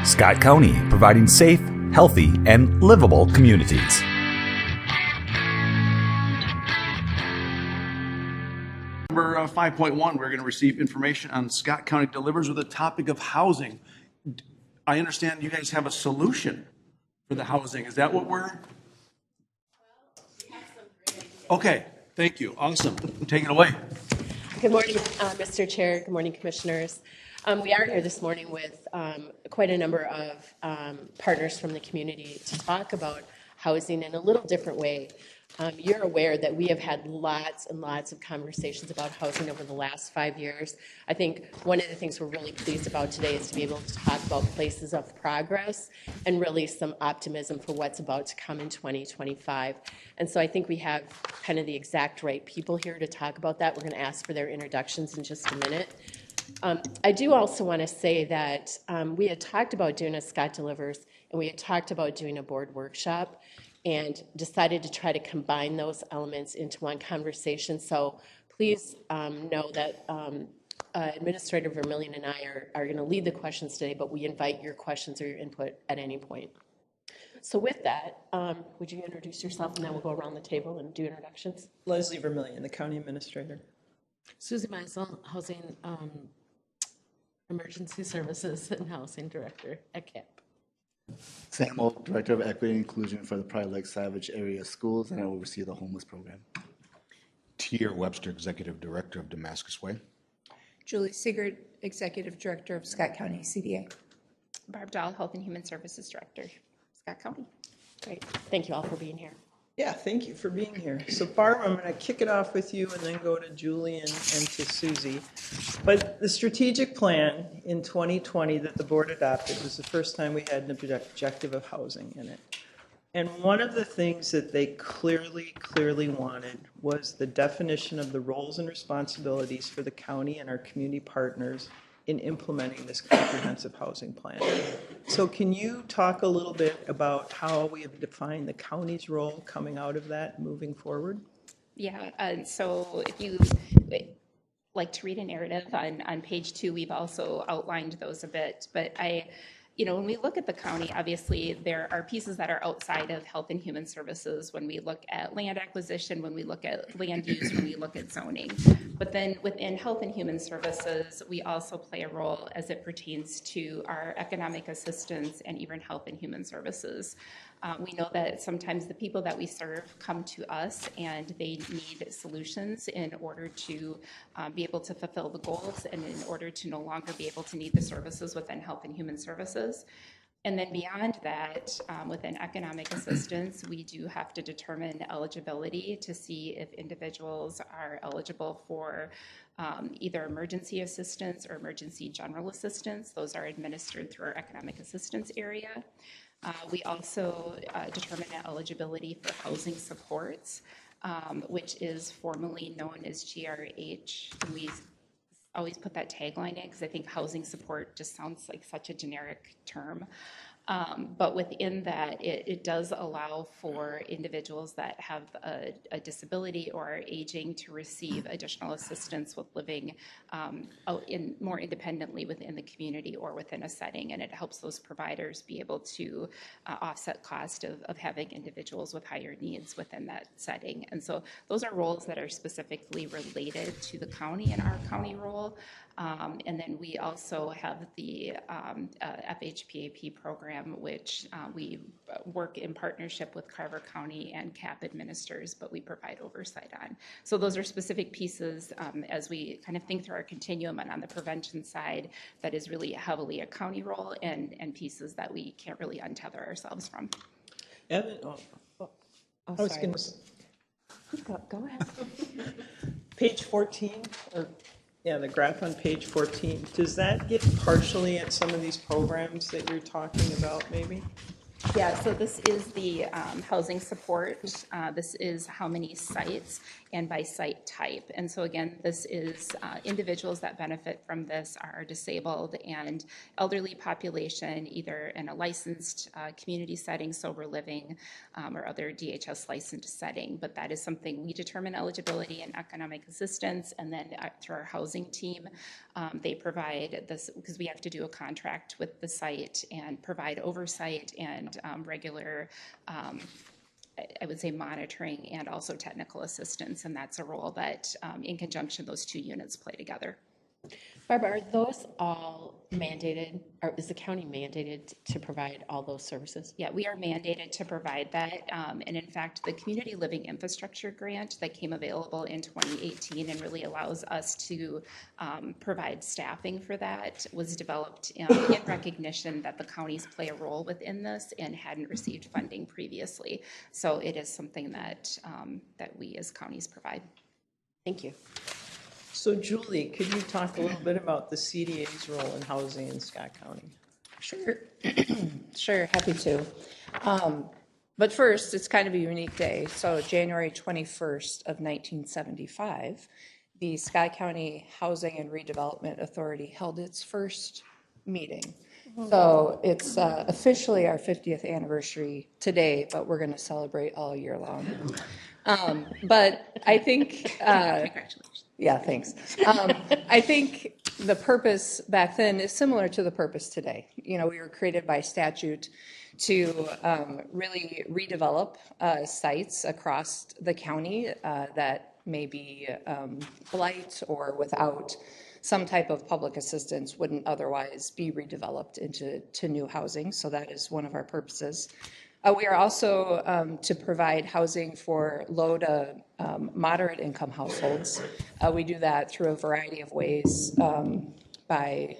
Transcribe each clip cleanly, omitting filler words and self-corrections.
Scott County, providing safe, healthy, and livable communities. Number 5.1, we're going to receive information on Scott County Delivers with the topic of housing. I understand you guys have a solution for the housing. Is that what we're? Okay, thank you. Awesome. Take it away. Good morning, Mr. Chair. Good morning, Commissioners. We are here this morning with quite a number of partners from the community to talk about housing in a little different way. You're aware that we have had lots and lots of conversations about housing over the last 5 years. I think one of the things we're really pleased about today is to be able to talk about places of progress and really some optimism for what's about to come in 2025. And so I think we have kind of the exact right people here to talk about that. We're going to ask for their introductions in just a minute. I do also want to say that we had talked about doing a Scott Delivers, and we had talked about doing a board workshop, and decided to try to combine those elements into one conversation. So please know that Administrator Vermillion and I are going to lead the questions today, but we invite your questions or your input at any point. So with that, would you introduce yourself, and then we'll go around the table and do introductions? Leslie Vermillion, the County Administrator. Susie Meisel, Housing Emergency Services and Housing Director at CAP. Sam Oak, Director of Equity and Inclusion for the Pride Lake Savage Area Schools, and I oversee the homeless program. Tier Webster, Executive Director of Damascus Way. Julie Sigurd, Executive Director of Scott County CDA. Barb Dahl, Health and Human Services Director, Scott County. Great. Thank you all for being here. Yeah, thank you for being here. So Barb, I'm going to kick it off with you and then go to Julie and to Susie. But the strategic plan in 2020 that the board adopted was the first time we had an objective of housing in it. And one of the things that they clearly wanted was the definition of the roles and responsibilities for the county and our community partners in implementing this comprehensive housing plan. So can you talk a little bit about how we have defined the county's role coming out of that moving forward? Yeah, so if you like to read a narrative on page 2, we've also outlined those a bit, but when we look at the county, obviously there are pieces that are outside of health and human services when we look at land acquisition, when we look at land use, when we look at zoning. But then within health and human services, we also play a role as it pertains to our economic assistance and even health and human services. We know that sometimes the people that we serve come to us and they need solutions in order to be able to fulfill the goals and in order to no longer be able to need the services within health and human services. And then beyond that, within economic assistance, we do have to determine eligibility to see if individuals are eligible for either emergency assistance or emergency general assistance. Those are administered through our economic assistance area. We also determine eligibility for housing supports, which is formally known as GRH. And we always put that tagline in because I think housing support just sounds like such a generic term. But within that, it does allow for individuals that have a disability or are aging to receive additional assistance with living more independently within the community or within a setting, and it helps those providers be able to offset cost of having individuals with higher needs within that setting. And so those are roles that are specifically related to the county and our county role. And then we also have the FHPAP program, which we work in partnership with Carver County and CAP administers, but we provide oversight on. So those are specific pieces as we kind of think through our continuum, and on the prevention side, that is really heavily a county role, and pieces that we can't really untether ourselves from. Evan, I was going to Go ahead. page 14, or yeah, the graph on page 14, does that get partially at some of these programs that you're talking about maybe? Yeah, so this is the housing support. This is how many sites and by site type. And so again, this is individuals that benefit from this are disabled and elderly population, either in a licensed community setting, sober living, or other DHS licensed setting. But that is something we determine eligibility and economic assistance. And then through our housing team, they provide this, because we have to do a contract with the site and provide oversight and regular, I would say, monitoring and also technical assistance. And that's a role that, in conjunction, those two units play together. Barbara, are those all mandated, or is the county mandated to provide all those services? Yeah, we are mandated to provide that. And in fact, the Community Living Infrastructure Grant that came available in 2018 and really allows us to provide staffing for that was developed in recognition that the counties play a role within this and hadn't received funding previously. So it is something that, that we as counties provide. Thank you. So Julie, could you talk a little bit about the CDA's role in housing in Scott County? Sure, sure, happy to. But first, it's kind of a unique day. So January 21st of 1975, the Scott County Housing and Redevelopment Authority held its first meeting. So it's officially our 50th anniversary today, but we're going to celebrate all year long. But I think, Congratulations. yeah, thanks. I think the purpose back then is similar to the purpose today. You know, we were created by statute to really redevelop sites across the county that may be blight or without some type of public assistance wouldn't otherwise be redeveloped into new housing. So that is one of our purposes. We are also to provide housing for low to moderate income households. We do that through a variety of ways by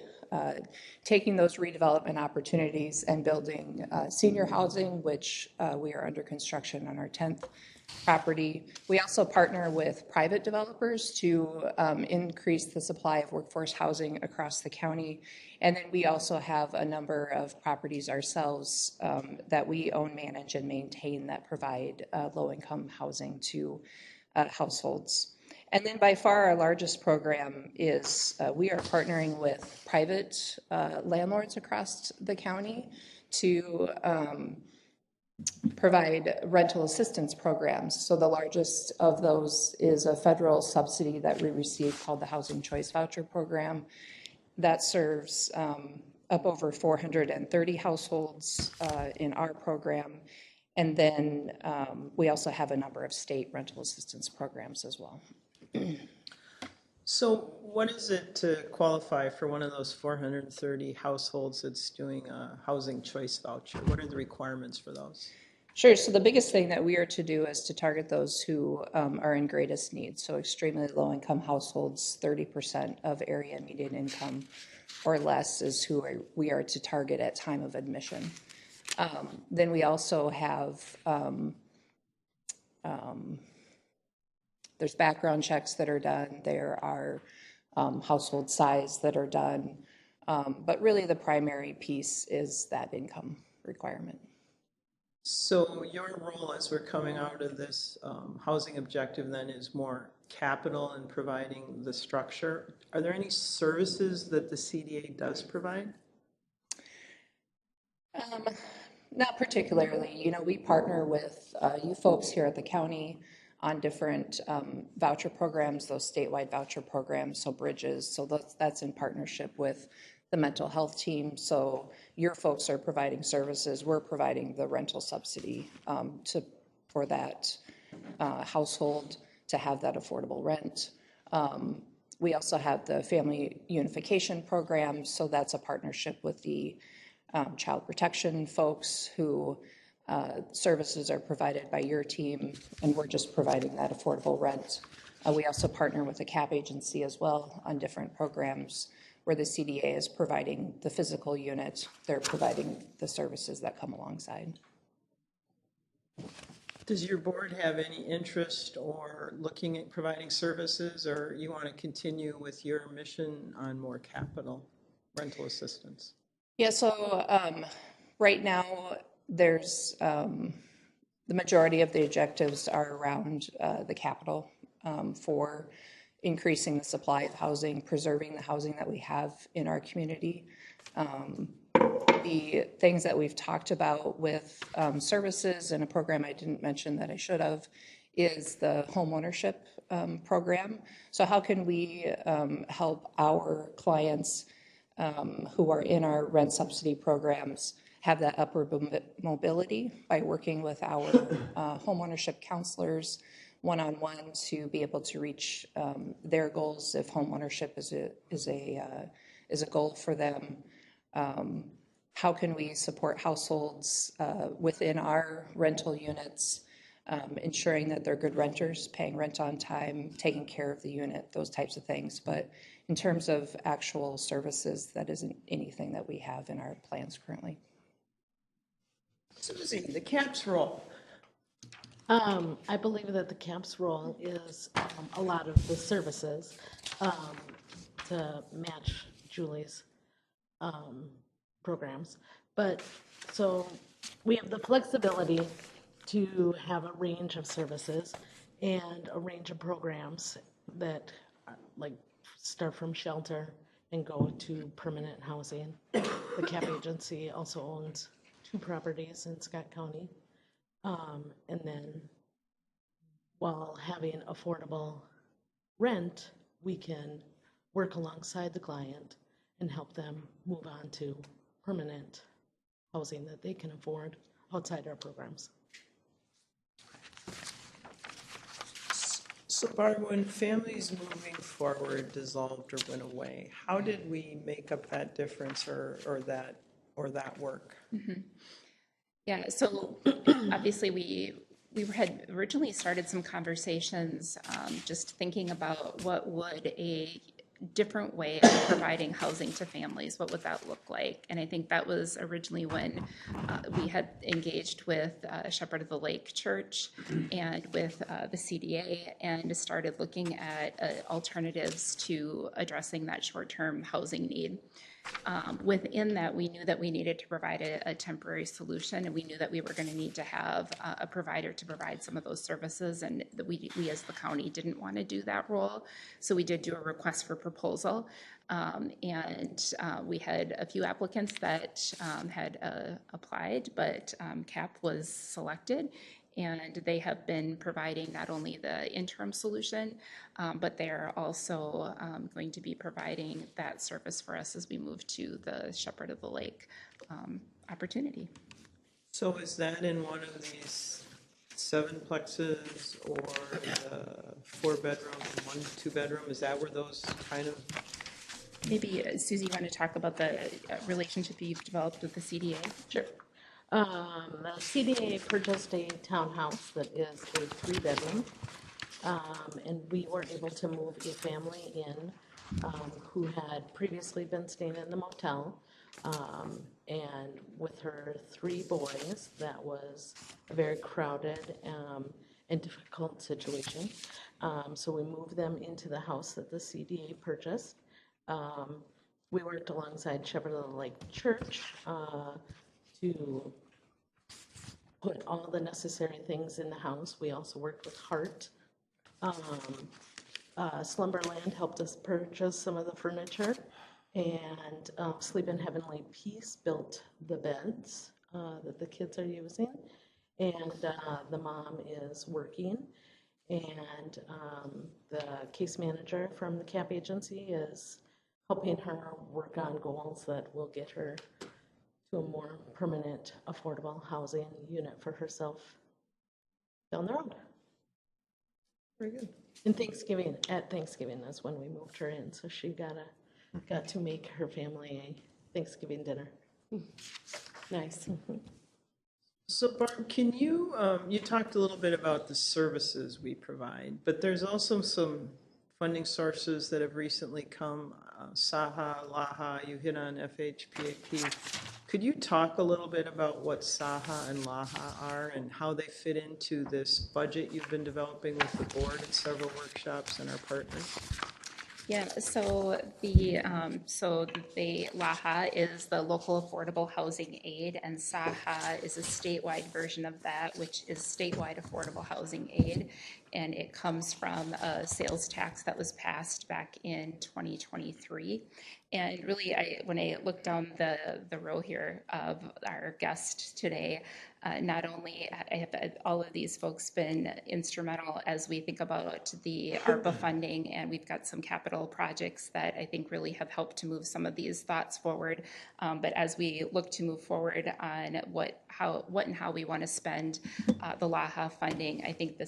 taking those redevelopment opportunities and building senior housing, which we are under construction on our 10th property. We also partner with private developers to increase the supply of workforce housing across the county. And then we also have a number of properties ourselves that we own, manage, and maintain that provide low-income housing to households. And then by far our largest program is we are partnering with private landlords across the county to provide rental assistance programs. So the largest of those is a federal subsidy that we receive called the Housing Choice Voucher Program that serves up over 430 households in our program. And then we also have a number of state rental assistance programs as well. So what is it to qualify for one of those 430 households that's doing a housing choice voucher? What are the requirements for those? Sure. So the biggest thing that we are to do is to target those who are in greatest need. So extremely low-income households, 30% of area median income or less is who we are to target at time of admission. Then we also have there's background checks that are done. There are household size that are done. But really the primary piece is that income requirement. So your role as we're coming out of this housing objective then is more capital and providing the structure. Are there any services that the CDA does provide? Not particularly. You know, we partner with you folks here at the county on different voucher programs, those statewide voucher programs, so bridges. So that's in partnership with the mental health team. So your folks are providing services. We're providing the rental subsidy for that household to have that affordable rent. We also have the family unification program. So that's a partnership with the child protection folks who services are provided by your team, and we're just providing that affordable rent. We also partner with a CAP agency as well on different programs where the CDA is providing the physical unit. They're providing the services that come alongside. Does your board have any interest or looking at providing services, or you want to continue with your mission on more capital rental assistance? Yeah, so right now there's the majority of the objectives are around the capital for increasing the supply of housing, preserving the housing that we have in our community. The things that we've talked about with services and a program I didn't mention that I should have is the homeownership program. So how can we help our clients who are in our rent subsidy programs have that upward mobility by working with our homeownership counselors one-on-one to be able to reach their goals if homeownership is a goal for them. How can we support households within our rental units, ensuring that they're good renters, paying rent on time, taking care of the unit, those types of things. But in terms of actual services, that isn't anything that we have in our plans currently. Susie, the CAPS role. I believe that the CAPS role is a lot of the services to match Julie's programs. But so we have the flexibility to have a range of services and a range of programs that like start from shelter and go to permanent housing. The CAP agency also owns 2 properties in Scott County. And then while having affordable rent, we can work alongside the client and help them move on to permanent housing that they can afford outside our programs. So Barb, when Families Moving Forward dissolved or went away, how did we make up that difference or that work? Yeah, so obviously we had originally started some conversations just thinking about what would a different way of providing housing to families, what would that look like? And I think that was originally when we had engaged with Shepherd of the Lake Church and with the CDA and started looking at alternatives to addressing that short-term housing need. Within that, we knew that we needed to provide a temporary solution, and we knew that we were going to need to have a provider to provide some of those services, and that we as the county didn't want to do that role. So we did do a request for proposal, and we had a few applicants that had applied, but CAP was selected. And they have been providing not only the interim solution, but they're also going to be providing that service for us as we move to the Shepherd of the Lake opportunity. So is that in one of these 7 plexes or the 4-bedroom, 1 2-bedroom? Is that where those kind of? Maybe, Susie, you want to talk about the relationship you've developed with the CDA? Sure. The CDA purchased a townhouse that is a 3-bedroom, and we were able to move a family in who had previously been staying in the motel, and with her 3 boys, that was a very crowded and difficult situation. So we moved them into the house that the CDA purchased. We worked alongside Shepherd of the Lake Church to put all the necessary things in the house. We also worked with Hart. Slumberland helped us purchase some of the furniture, and Sleep in Heavenly Peace built the beds that the kids are using, and the mom is working, and the case manager from the CAP agency is helping her work on goals that will get her to a more permanent, affordable housing unit for herself down the road. Very good. And at Thanksgiving, that's when we moved her in, so she got to make her family a Thanksgiving dinner. Nice. So Barb, can you, you talked a little bit about the services we provide, but there's also some funding sources that have recently come, SAHA, LAHA, you hit on FHPAP. Could you talk a little bit about what SAHA and LAHA are and how they fit into this budget you've been developing with the board and several workshops and our partners? Yeah, so the LAHA is the Local Affordable Housing Aid, and SAHA is a statewide version of that, which is Statewide Affordable Housing Aid. And it comes from a sales tax that was passed back in 2023. And really, when I look down the row here of our guest today, not only have all of these folks been instrumental as we think about the ARPA funding, and we've got some capital projects that I think really have helped to move some of these thoughts forward. But as we look to move forward on what and how we want to spend the LAHA funding, I think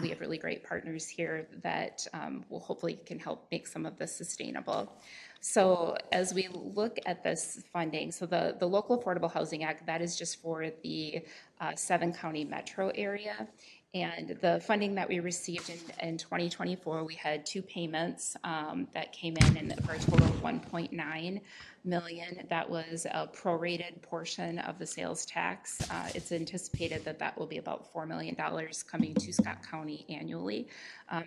we have really great partners here that will hopefully can help make some of this sustainable. So as we look at this funding, so the Local Affordable Housing Act, that is just for the 7-county metro area. And the funding that we received in 2024, we had 2 payments that came in for a total of $1.9 million. That was a prorated portion of the sales tax. It's anticipated that will be about $4 million coming to Scott County annually,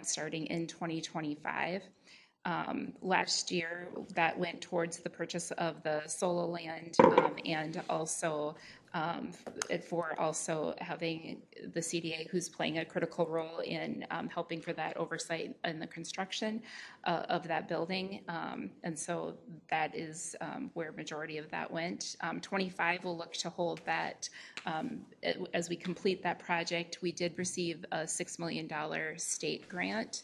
starting in 2025. Last year, that went towards the purchase of the Solo land and also for also having the CDA, who's playing a critical role in helping for that oversight in the construction of that building. And so that is where majority of that went. 25 will look to hold that as we complete that project. We did receive a $6 million state grant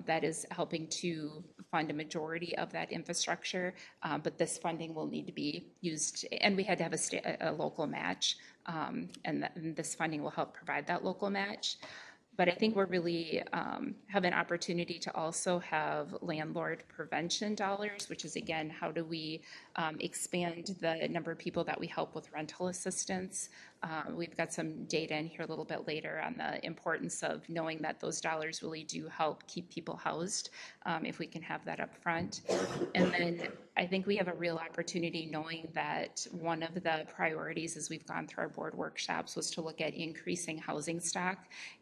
that is helping to fund a majority of that infrastructure, but this funding will need to be used, and we had to have a local match, and this funding will help provide that local match. But I think we're really have an opportunity to also have landlord prevention dollars, which is, again, how do we expand the number of people that we help with rental assistance. We've got some data in here a little bit later on the importance of knowing that those dollars really do help keep people housed if we can have that up front. And then I think we have a real opportunity, knowing that one of the priorities as we've gone through our board workshops was to look at increasing housing stock.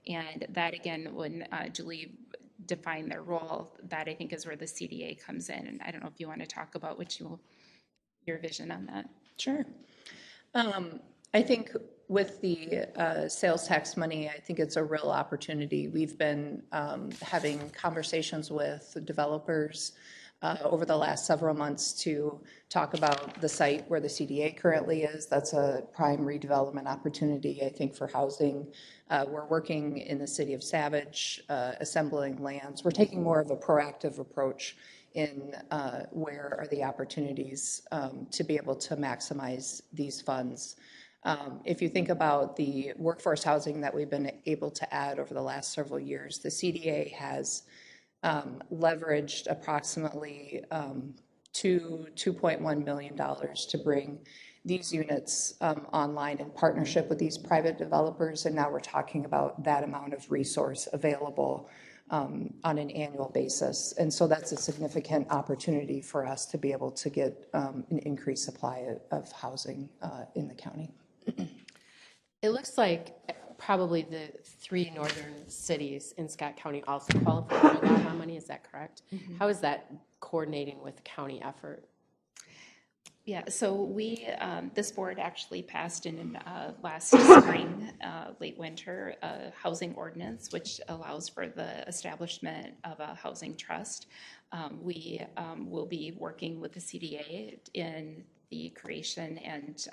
And that, again, when Julie defined their role, that I think is where the CDA comes in. And I don't know if you want to talk about your vision on that. Sure. I think with the sales tax money, I think it's a real opportunity. We've been having conversations with developers over the last several months to talk about the site where the CDA currently is. That's a prime redevelopment opportunity, I think, for housing. We're working in the city of Savage, assembling lands. We're taking more of a proactive approach in where are the opportunities to be able to maximize these funds. If you think about the workforce housing that we've been able to add over the last several years, the CDA has leveraged approximately $2.1 million to bring these units online in partnership with these private developers, and now we're talking about that amount of resource available on an annual basis. And so that's a significant opportunity for us to be able to get an increased supply of housing in the county. It looks like probably the 3 northern cities in Scott County also qualify for LAHA money. Is that correct? Mm-hmm. How is that coordinating with county effort? Yeah, so this board actually passed in last spring, late winter, a housing ordinance, which allows for the establishment of a housing trust. We will be working with the CDA in the creation and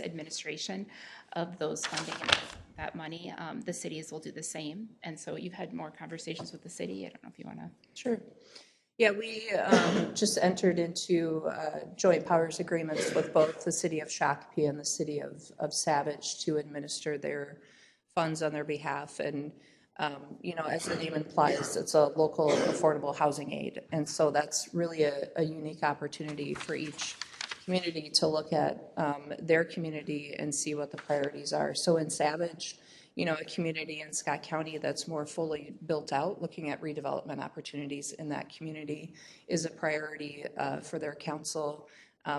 administration of those funding and that money. The cities will do the same. And so you've had more conversations with the city. I don't know if you want to. Sure. Yeah, we just entered into joint powers agreements with both the city of Shakopee and the city of Savage to administer their funds on their behalf. And, as the name implies, it's a local affordable housing aid. And so that's really a unique opportunity for each community to look at their community and see what the priorities are. So in Savage, a community in Scott County that's more fully built out, looking at redevelopment opportunities in that community is a priority for their council.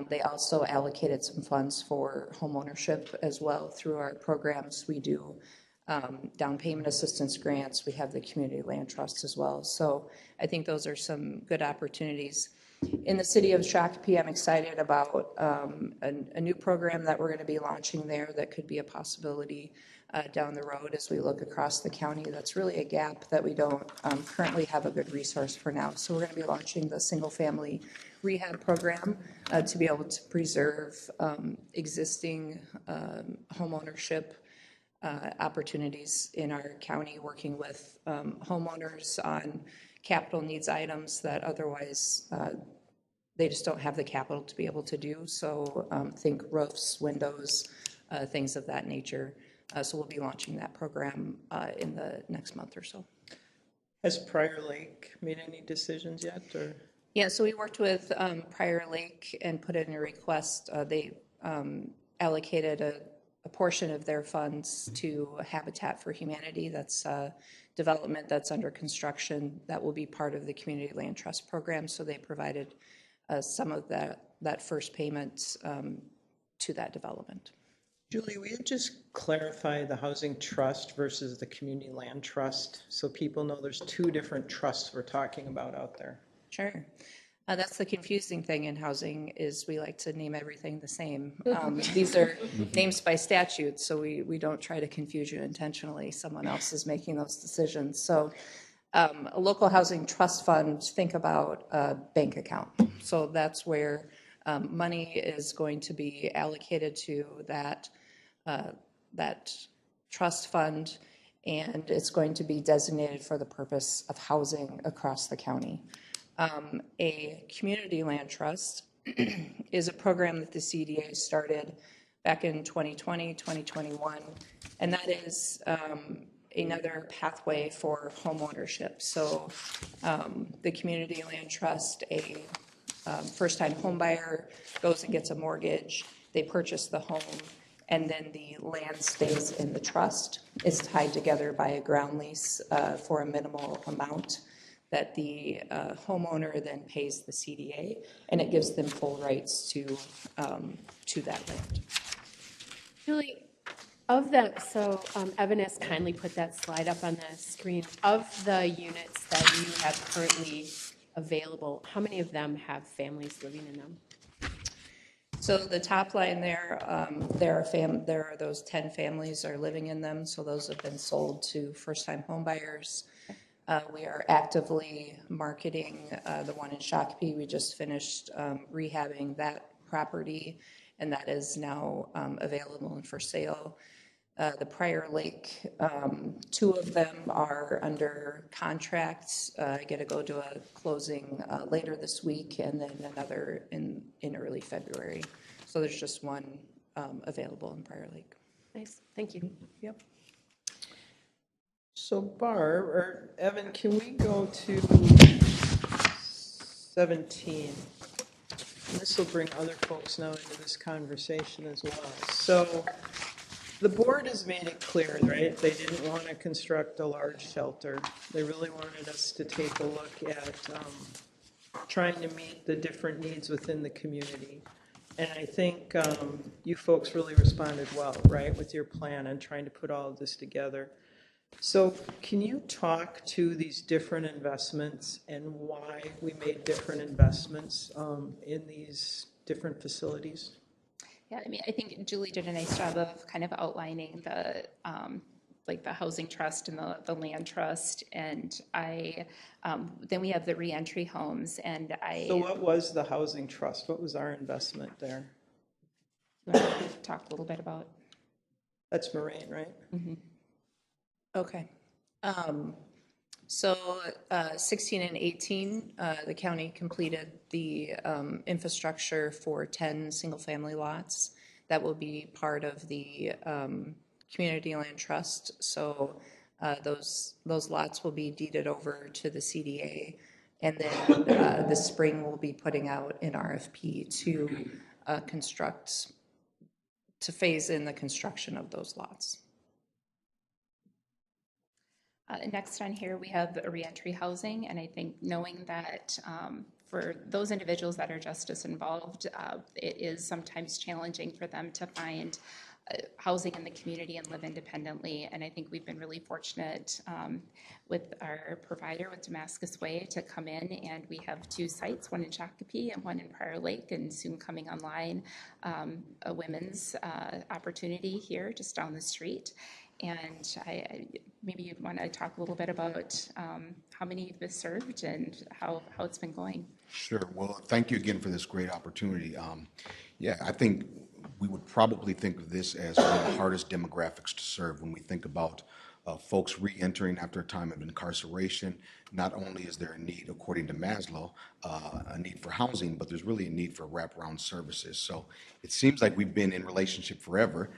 They also allocated some funds for home ownership as well through our programs. We do down payment assistance grants. We have the community land trust as well. So I think those are some good opportunities. In the city of Shakopee, I'm excited about a new program that we're going to be launching there that could be a possibility down the road as we look across the county. That's really a gap that we don't currently have a good resource for now. So we're going to be launching the single-family rehab program to be able to preserve existing homeownership opportunities in our county, working with homeowners on capital needs items that otherwise they just don't have the capital to be able to do. So think roofs, windows, things of that nature. So we'll be launching that program in the next month or so. Has Prior Lake made any decisions yet, or? Yeah, so we worked with Prior Lake and put in a request. They allocated a portion of their funds to Habitat for Humanity. That's development that's under construction that will be part of the Community Land Trust program. So they provided some of that first payment to that development. Julie, will you just clarify the housing trust versus the community land trust so people know there's two different trusts we're talking about out there? Sure. That's the confusing thing in housing is we like to name everything the same. These are names by statute, so we don't try to confuse you intentionally. Someone else is making those decisions. So a local housing trust fund, think about a bank account. So that's where money is going to be allocated to that trust fund, and it's going to be designated for the purpose of housing across the county. A community land trust is a program that the CDA started back in 2020, 2021, and that is another pathway for home ownership. So the community land trust, a first-time home buyer goes and gets a mortgage, they purchase the home, and then the land stays in the trust. It's tied together by a ground lease for a minimal amount that the homeowner then pays the CDA, and it gives them full rights to that land. Julie, of that, so Evan has kindly put that slide up on the screen. Of the units that you have currently available, how many of them have families living in them? So the top line there, there are those 10 families are living in them. So those have been sold to first-time home buyers. We are actively marketing the one in Shakopee. We just finished rehabbing that property, and that is now available and for sale. The Prior Lake, 2 of them are under contract. I get to go to a closing later this week, and then another in early February. So there's just one available in Prior Lake. Nice, thank you. Yep. So Barb, or Evan, can we go to 17? And this will bring other folks now into this conversation as well. So the board has made it clear, right? They didn't want to construct a large shelter. They really wanted us to take a look at trying to meet the different needs within the community. And I think you folks really responded well, right, with your plan and trying to put all of this together. So can you talk to these different investments and why we made different investments in these different facilities? Yeah, I mean, I think Julie did a nice job of kind of outlining the like the housing trust and the land trust, and then we have the reentry homes, and So what was the housing trust? What was our investment there? Talk a little bit about. That's Moraine, right? Mm-hmm. Okay. So 16 and 18, the county completed the infrastructure for 10 single-family lots that will be part of the Community Land Trust. So those lots will be deeded over to the CDA, and then this spring we'll be putting out an RFP to phase in the construction of those lots. Next on here, we have reentry housing, and I think knowing that for those individuals that are justice involved, it is sometimes challenging for them to find housing in the community and live independently. And I think we've been really fortunate with our provider, with Damascus Way, to come in, and we have 2 sites, one in Shakopee and one in Prior Lake, and soon coming online, a women's opportunity here just down the street. And maybe you'd want to talk a little bit about how many you've served and how it's been going. Sure. Well, thank you again for this great opportunity. Yeah, I think we would probably think of this as one of the hardest demographics to serve when we think about folks re-entering after a time of incarceration. Not only is there a need, according to Maslow, a need for housing, but there's really a need for wraparound services. So it seems like we've been in relationship forever,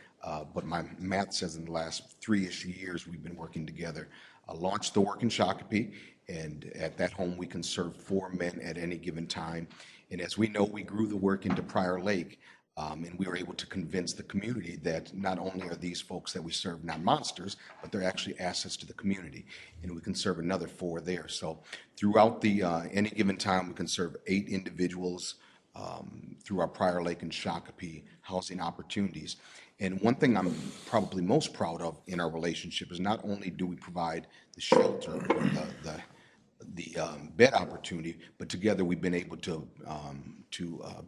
but my math says in the last 3-ish years we've been working together. Launched the work in Shakopee, and at that home we can serve 4 men at any given time. And as we know, we grew the work into Prior Lake. And we were able to convince the community that not only are these folks that we serve not monsters, but they're actually assets to the community. And we can serve another 4 there. So throughout the any given time, we can serve 8 individuals through our Prior Lake and Shakopee housing opportunities. And one thing I'm probably most proud of in our relationship is not only do we provide the shelter, or the bed opportunity, but together we've been able to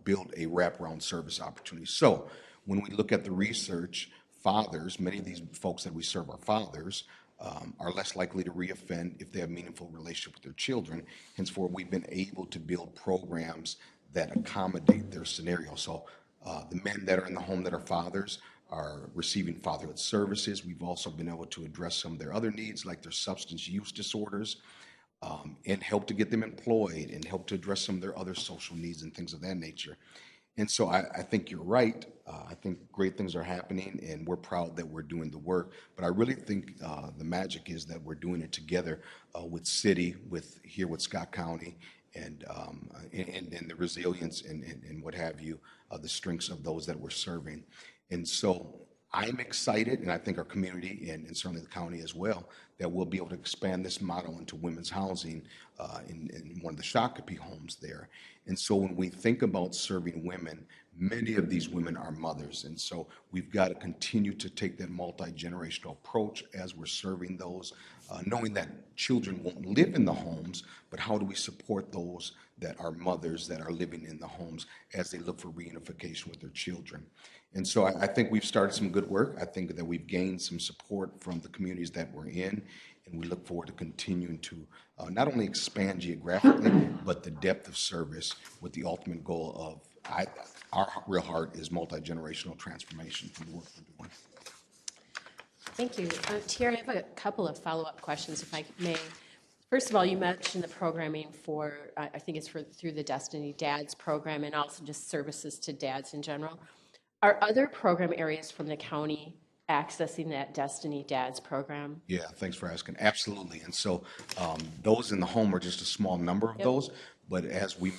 build a wraparound service opportunity. So when we look at the research, fathers, many of these folks that we serve are fathers, are less likely to reoffend if they have meaningful relationship with their children. Henceforth, we've been able to build programs that accommodate their scenario. So the men that are in the home that are fathers are receiving fatherhood services. We've also been able to address some of their other needs, like their substance use disorders, and help to get them employed and help to address some of their other social needs and things of that nature. And so I think you're right. I think great things are happening, and we're proud that we're doing the work. But I really think the magic is that we're doing it together with city, with Scott County, and the resilience and what have you, the strengths of those that we're serving. And so I'm excited, and I think our community and certainly the county as well, that we'll be able to expand this model into women's housing in one of the Shakopee homes there. And so when we think about serving women, many of these women are mothers. And so we've got to continue to take that multi-generational approach as we're serving those, knowing that children won't live in the homes, but how do we support those that are mothers that are living in the homes as they look for reunification with their children. And so I think we've started some good work. I think that we've gained some support from the communities that we're in, and we look forward to continuing to not only expand geographically, but the depth of service with the ultimate goal of our real heart is multi-generational transformation from the work we're doing. Thank you. Tiara, I have a couple of follow-up questions, if I may. First of all, you mentioned the programming for, I think it's through the Destiny Dads program, and also just services to dads in general. Are other program areas from the county accessing that Destiny Dads program? Yeah, thanks for asking. Absolutely. And so those in the home are just a small number of those. But as we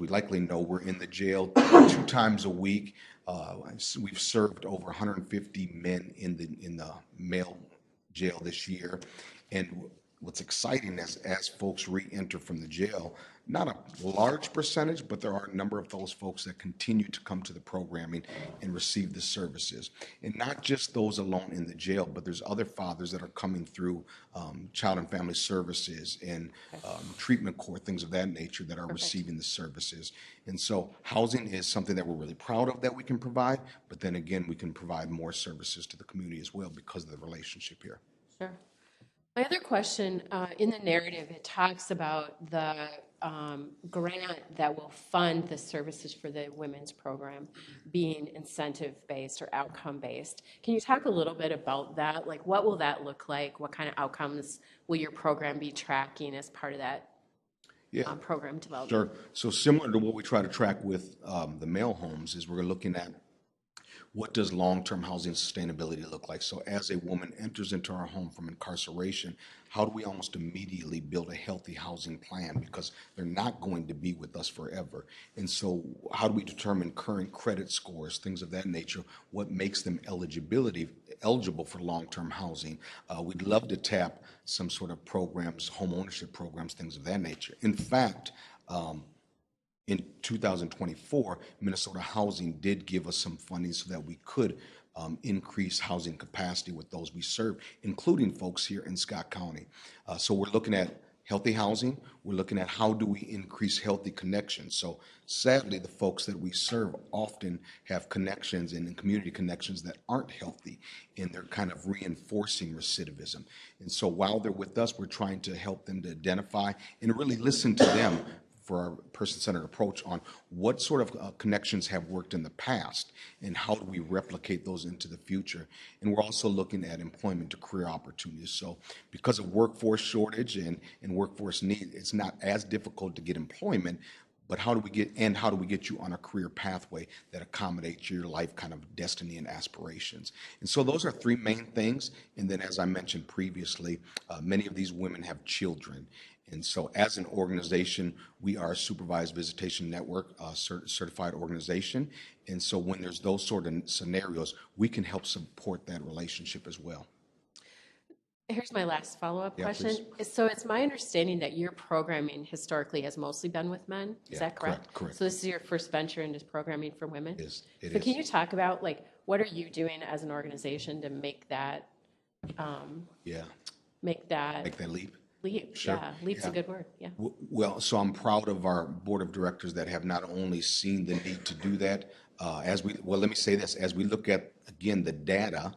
likely know, we're in the jail 2 times a week. We've served over 150 men in the male jail this year. And what's exciting is as folks re-enter from the jail, not a large percentage, but there are a number of those folks that continue to come to the programming and receive the services. And not just those alone in the jail, but there's other fathers that are coming through child and family services and treatment court, things of that nature, that are receiving the services. And so housing is something that we're really proud of that we can provide, but then again, we can provide more services to the community as well because of the relationship here. Sure. My other question, in the narrative, it talks about the grant that will fund the services for the women's program being incentive-based or outcome-based. Can you talk a little bit about that? Like, what will that look like? What kind of outcomes will your program be tracking as part of that program development? Sure. So similar to what we try to track with the male homes is we're looking at what does long-term housing sustainability look like? So as a woman enters into our home from incarceration, how do we almost immediately build a healthy housing plan? Because they're not going to be with us forever. And so how do we determine current credit scores, things of that nature? What makes them eligible for long-term housing? We'd love to tap some sort of programs, home ownership programs, things of that nature. In fact, in 2024, Minnesota Housing did give us some funding so that we could increase housing capacity with those we serve, including folks here in Scott County. So we're looking at healthy housing. We're looking at how do we increase healthy connections. So sadly, the folks that we serve often have connections and community connections that aren't healthy, and they're kind of reinforcing recidivism. And so while they're with us, we're trying to help them to identify and really listen to them for our person-centered approach on what sort of connections have worked in the past and how do we replicate those into the future. And we're also looking at employment to career opportunities. So because of workforce shortage and workforce need, it's not as difficult to get employment, but how do we get you on a career pathway that accommodates your life kind of destiny and aspirations? And so those are three main things. And then as I mentioned previously, many of these women have children. And so as an organization, we are a supervised visitation network, certified organization. And so when there's those sort of scenarios, we can help support that relationship as well. Here's my last follow-up Yeah, question. So it's my understanding that your programming historically has mostly been with men. Is that correct? Correct. So this is your first venture into programming for women? It is. So can you talk about, like, what are you doing as an organization to make that, make that leap? leap? Sure. Yeah, leap's a good word, yeah. Well, so I'm proud of our board of directors that have not only seen the need to do that, let me say this, as we look at, again, the data,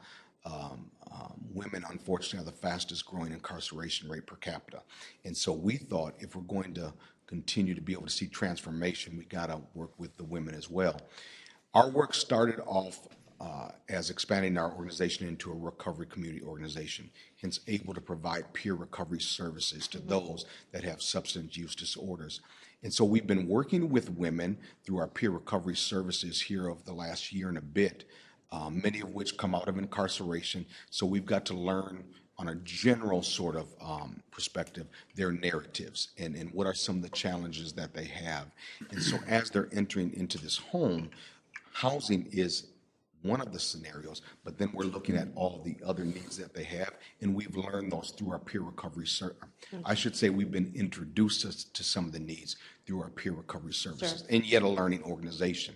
women unfortunately are the fastest growing incarceration rate per capita. And so we thought if we're going to continue to be able to see transformation, we gotta work with the women as well. Our work started off as expanding our organization into a recovery community organization, hence able to provide peer recovery services to those that have substance use disorders. And so we've been working with women through our peer recovery services here over the last year and a bit, many of which come out of incarceration. So we've got to learn on a general sort of perspective, their narratives and what are some of the challenges that they have. And so as they're entering into this home, housing is one of the scenarios, but then we're looking at all the other needs that they have, and we've learned those through our peer recovery. I should say we've been introduced to some of the needs through our peer recovery services, and yet a learning organization.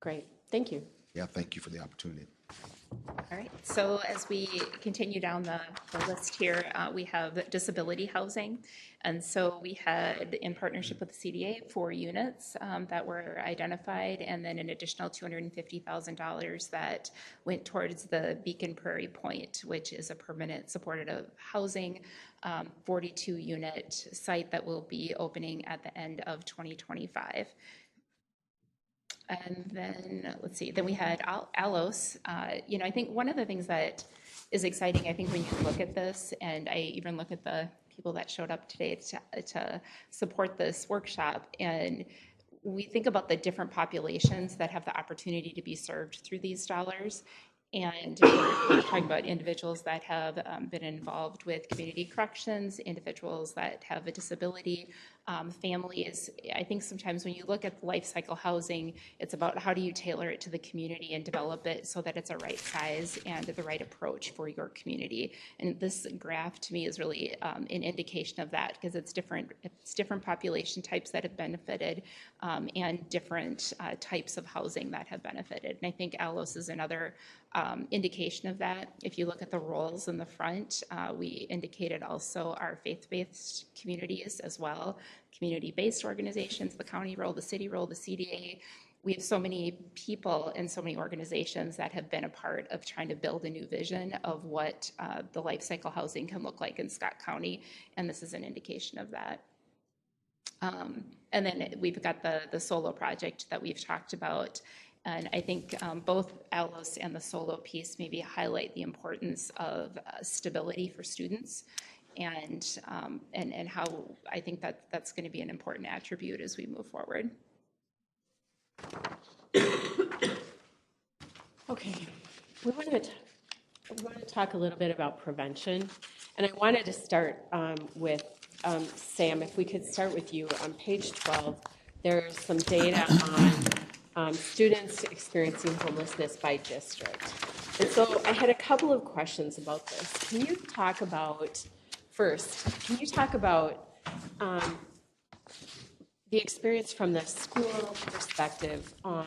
Great, thank you. Yeah, thank you for the opportunity. All right, so as we continue down the list here, we have disability housing. And so we had, in partnership with the CDA, 4 units that were identified, and then an additional $250,000 that went towards the Beacon Prairie Point, which is a permanent supportive housing 42-unit site that will be opening at the end of 2025. And then, let's see, then we had ALOS. I think one of the things that is exciting, I think when you look at this, and I even look at the people that showed up today to support this workshop, and we think about the different populations that have the opportunity to be served through these dollars. And we're talking about individuals that have been involved with community corrections, individuals that have a disability, families. I think sometimes when you look at life cycle housing, it's about how do you tailor it to the community and develop it so that it's a right size and the right approach for your community. And this graph to me is really an indication of that, because it's different population types that have benefited and different types of housing that have benefited. And I think ALOS is another indication of that. If you look at the roles in the front, we indicated also our faith-based communities as well, community-based organizations, the county role, the city role, the CDA. We have so many people and so many organizations that have been a part of trying to build a new vision of what the life cycle housing can look like in Scott County, and this is an indication of that. And then we've got the SOLO project that we've talked about. And I think both ALOS and the SOLO piece maybe highlight the importance of stability for students, and how I think that's going to be an important attribute as we move forward. Okay, we want to talk a little bit about prevention, and I wanted to start with Sam. If we could start with you on page 12, there's some data on students experiencing homelessness by district. And so I had a couple of questions about this. Can you talk about the experience from the school perspective on,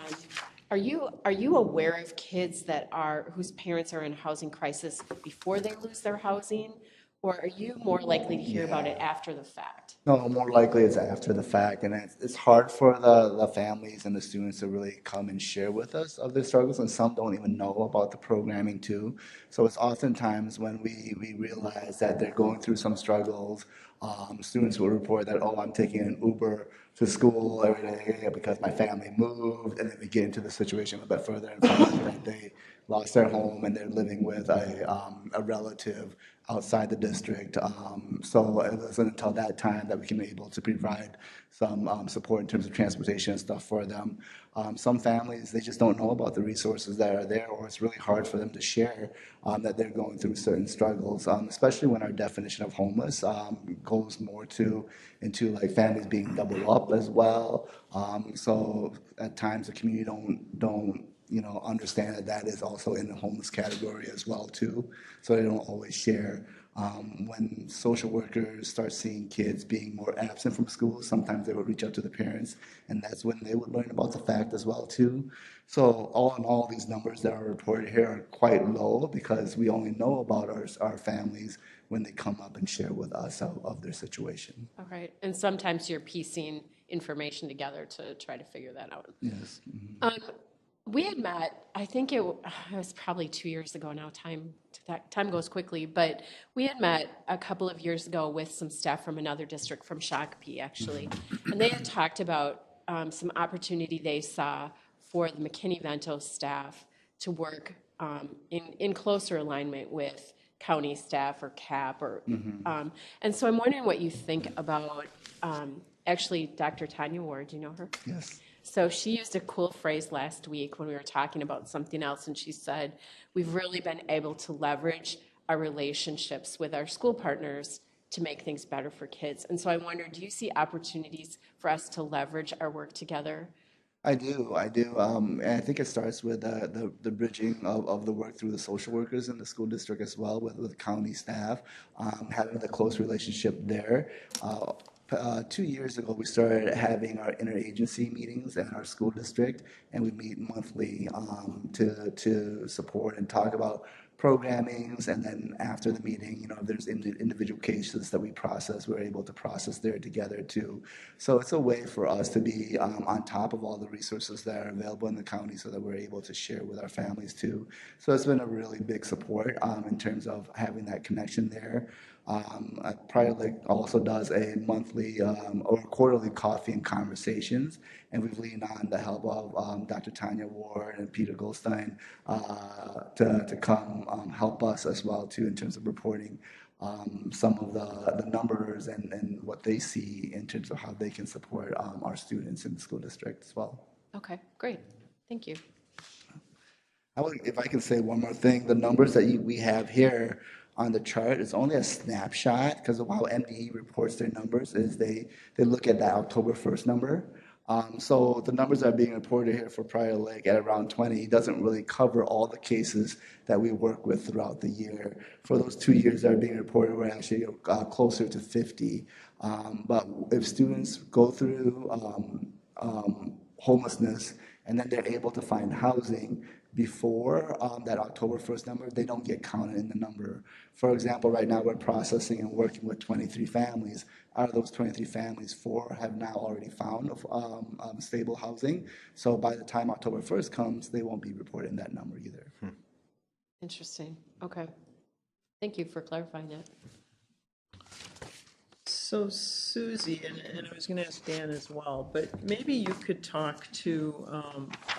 are you aware of kids that are, whose parents are in housing crisis before they lose their housing? Or are you more likely to hear about it after the fact? No, more likely it's after the fact, and it's hard for the families and the students to really come and share with us of their struggles, and some don't even know about the programming too. So it's oftentimes when we realize that they're going through some struggles, students will report that, oh, I'm taking an Uber to school every day because my family moved, and then we get into the situation a bit further and find out that they lost their home and they're living with a relative outside the district. So it wasn't until that time that we can be able to provide some support in terms of transportation and stuff for them. Some families, they just don't know about the resources that are there, or it's really hard for them to share that they're going through certain struggles, especially when our definition of homeless goes more into like families being doubled up as well. So at times the community don't understand that that is also in the homeless category as well too. So they don't always share. When social workers start seeing kids being more absent from school, sometimes they would reach out to the parents, and that's when they would learn about the fact as well too. So all in all, these numbers that are reported here are quite low because we only know about our families when they come up and share with us of their situation. All right, and sometimes you're piecing information together to try to figure that out. Yes. Mhm. We had met, I think it was probably 2 years ago now, time goes quickly, but we had met a couple of years ago with some staff from another district, from Shakopee actually, and they had talked about some opportunity they saw for the McKinney-Vento staff to work in closer alignment with county staff or CAP, or and so I'm wondering what you think about, actually, Dr. Tanya Ward, do you know her? Yes. So she used a cool phrase last week when we were talking about something else, and she said, we've really been able to leverage our relationships with our school partners to make things better for kids. And so I wonder, do you see opportunities for us to leverage our work together? I do. And I think it starts with the bridging of the work through the social workers in the school district as well, with county staff, having the close relationship there. 2 years ago, we started having our interagency meetings in our school district, and we meet monthly to support and talk about programmings. And then after the meeting, if there's individual cases that we process, we're able to process there together too. So it's a way for us to be on top of all the resources that are available in the county, so that we're able to share with our families too. So it's been a really big support in terms of having that connection there. Prior Lake also does a monthly or quarterly coffee and conversations, and we've leaned on the help of Dr. Tanya Ward and Peter Goldstein to come help us as well too, in terms of reporting some of the numbers and what they see in terms of how they can support our students in the school district as well. Okay, great. Thank you. If I can say one more thing, the numbers that we have here on the chart is only a snapshot, because of how MDE reports their numbers is they look at that October 1st number. So the numbers that are being reported here for Prior Lake at around 20 doesn't really cover all the cases that we work with throughout the year. For those 2 years that are being reported, we're actually closer to 50. But if students go through homelessness and then they're able to find housing before that October 1st number, they don't get counted in the number. For example, right now we're processing and working with 23 families. Out of those 23 families, 4 have now already found stable housing. So by the time October 1st comes, they won't be reported in that number either. Interesting. Okay. Thank you for clarifying that. So Susie, and I was going to ask Dan as well, but maybe you could talk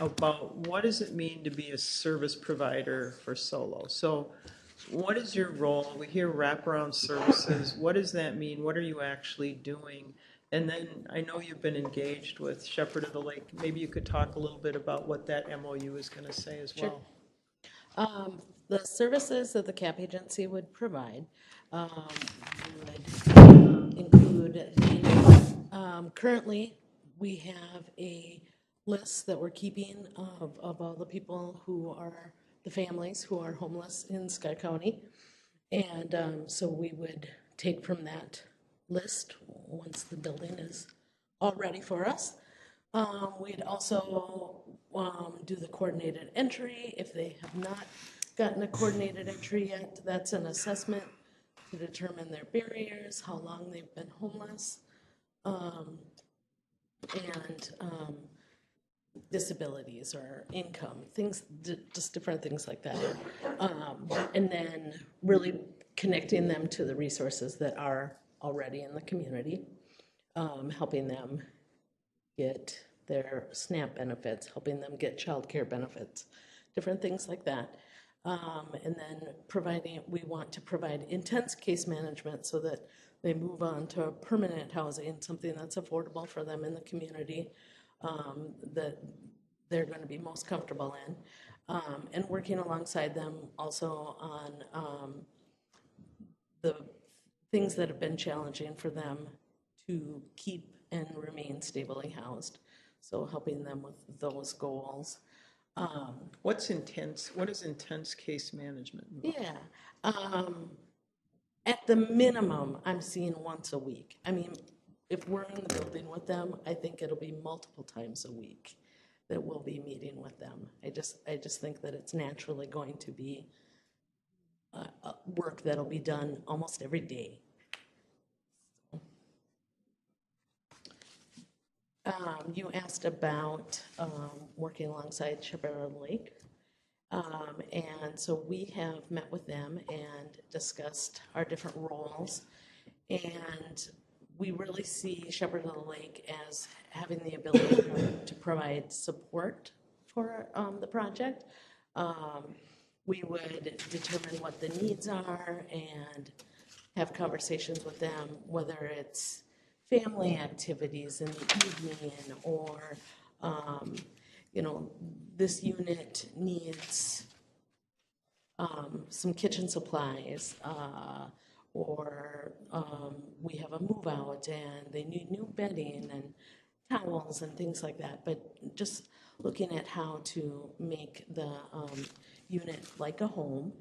about what does it mean to be a service provider for Solo? So what is your role? We hear wraparound services. What does that mean? What are you actually doing? And then I know you've been engaged with Shepherd of the Lake. Maybe you could talk a little bit about what that MOU is going to say as well. The services that the CAP agency would provide would include, currently we have a list that we're keeping of all the people who are, the families who are homeless in Scott County. And so we would take from that list once the building is already for us. We'd also do the coordinated entry. If they have not gotten a coordinated entry yet, that's an assessment to determine their barriers, how long they've been homeless, and disabilities or income, things, just different things like that. And then really connecting them to the resources that are already in the community, helping them get their SNAP benefits, helping them get child care benefits, different things like that. And then we want to provide intense case management so that they move on to permanent housing, something that's affordable for them in the community, that they're going to be most comfortable in. And working alongside them also on the things that have been challenging for them to keep and remain stably housed. So helping them with those goals. What's intense? What is intense case management? Yeah. At the minimum, I'm seeing once a week. I mean, if we're in the building with them, I think it'll be multiple times a week that we'll be meeting with them. I just think that it's naturally going to be work that'll be done almost every day. You asked about working alongside Shepherd of the Lake. And so we have met with them and discussed our different roles. And we really see Shepherd of the Lake as having the ability to provide support for the project. We would determine what the needs are and have conversations with them, whether it's family activities in the evening or, you know, this unit needs some kitchen supplies, or we have a move out and they need new bedding and towels and things like that. But just looking at how to make the unit like a home,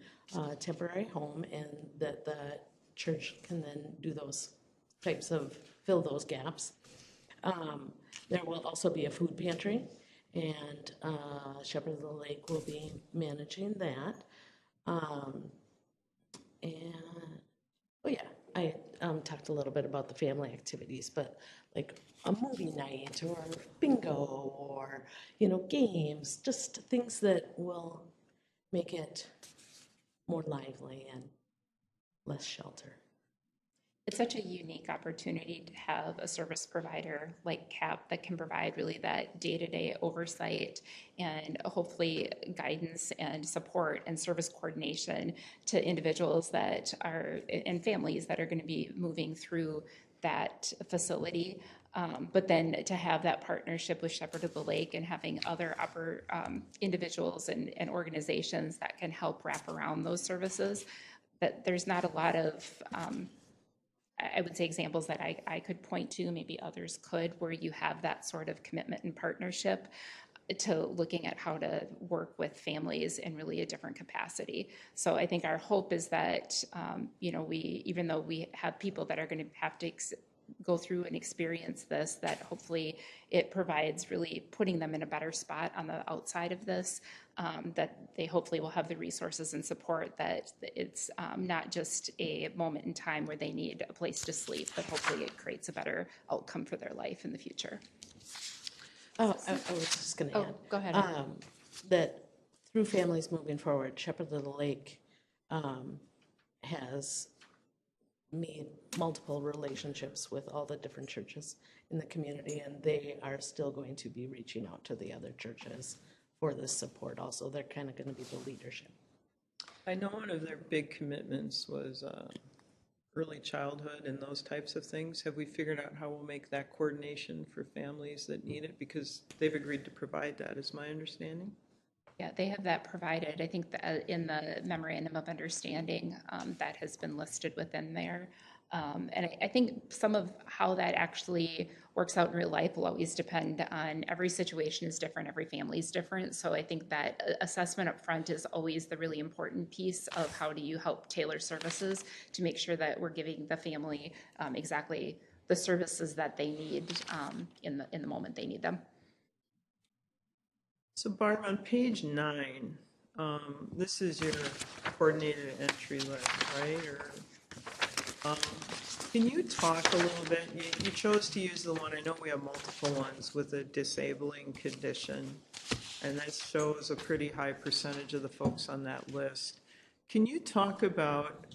temporary home, and that the church can then do those types of, fill those gaps. There will also be a food pantry, and Shepherd of the Lake will be managing that. And, oh yeah, I talked a little bit about the family activities, but like a movie night or bingo or, you know, games, just things that will make it more lively and less shelter. It's such a unique opportunity to have a service provider like CAP that can provide really that day-to-day oversight and hopefully guidance and support and service coordination to individuals that are, and families that are going to be moving through that facility. But then to have that partnership with Shepherd of the Lake and having other individuals and organizations that can help wrap around those services, that there's not a lot of I would say examples that I could point to, maybe others could, where you have that sort of commitment and partnership to looking at how to work with families in really a different capacity. So I think our hope is that, you know, even though we have people that are going to have to go through and experience this, that hopefully it provides really putting them in a better spot on the outside of this, that they hopefully will have the resources and support, that it's not just a moment in time where they need a place to sleep, but hopefully it creates a better outcome for their life in the future. Oh, I was just going to add. Go ahead. That through Families Moving Forward, Shepherd of the Lake has made multiple relationships with all the different churches in the community, and they are still going to be reaching out to the other churches for this support also. They're kind of going to be the leadership. I know one of their big commitments was early childhood and those types of things. Have we figured out how we'll make that coordination for families that need it? Because they've agreed to provide that, is my understanding. Yeah, they have that provided. I think that in the memorandum of understanding that has been listed within there. And I think some of how that actually works out in real life will always depend on, every situation is different, every family is different. So I think that assessment up front is always the really important piece of how do you help tailor services to make sure that we're giving the family exactly the services that they need in the moment they need them. So Barb, on page 9, this is your coordinated entry list, right? Or can you talk a little bit? You chose to use the one, I know we have multiple ones with a disabling condition, and that shows a pretty high percentage of the folks on that list. Can you talk about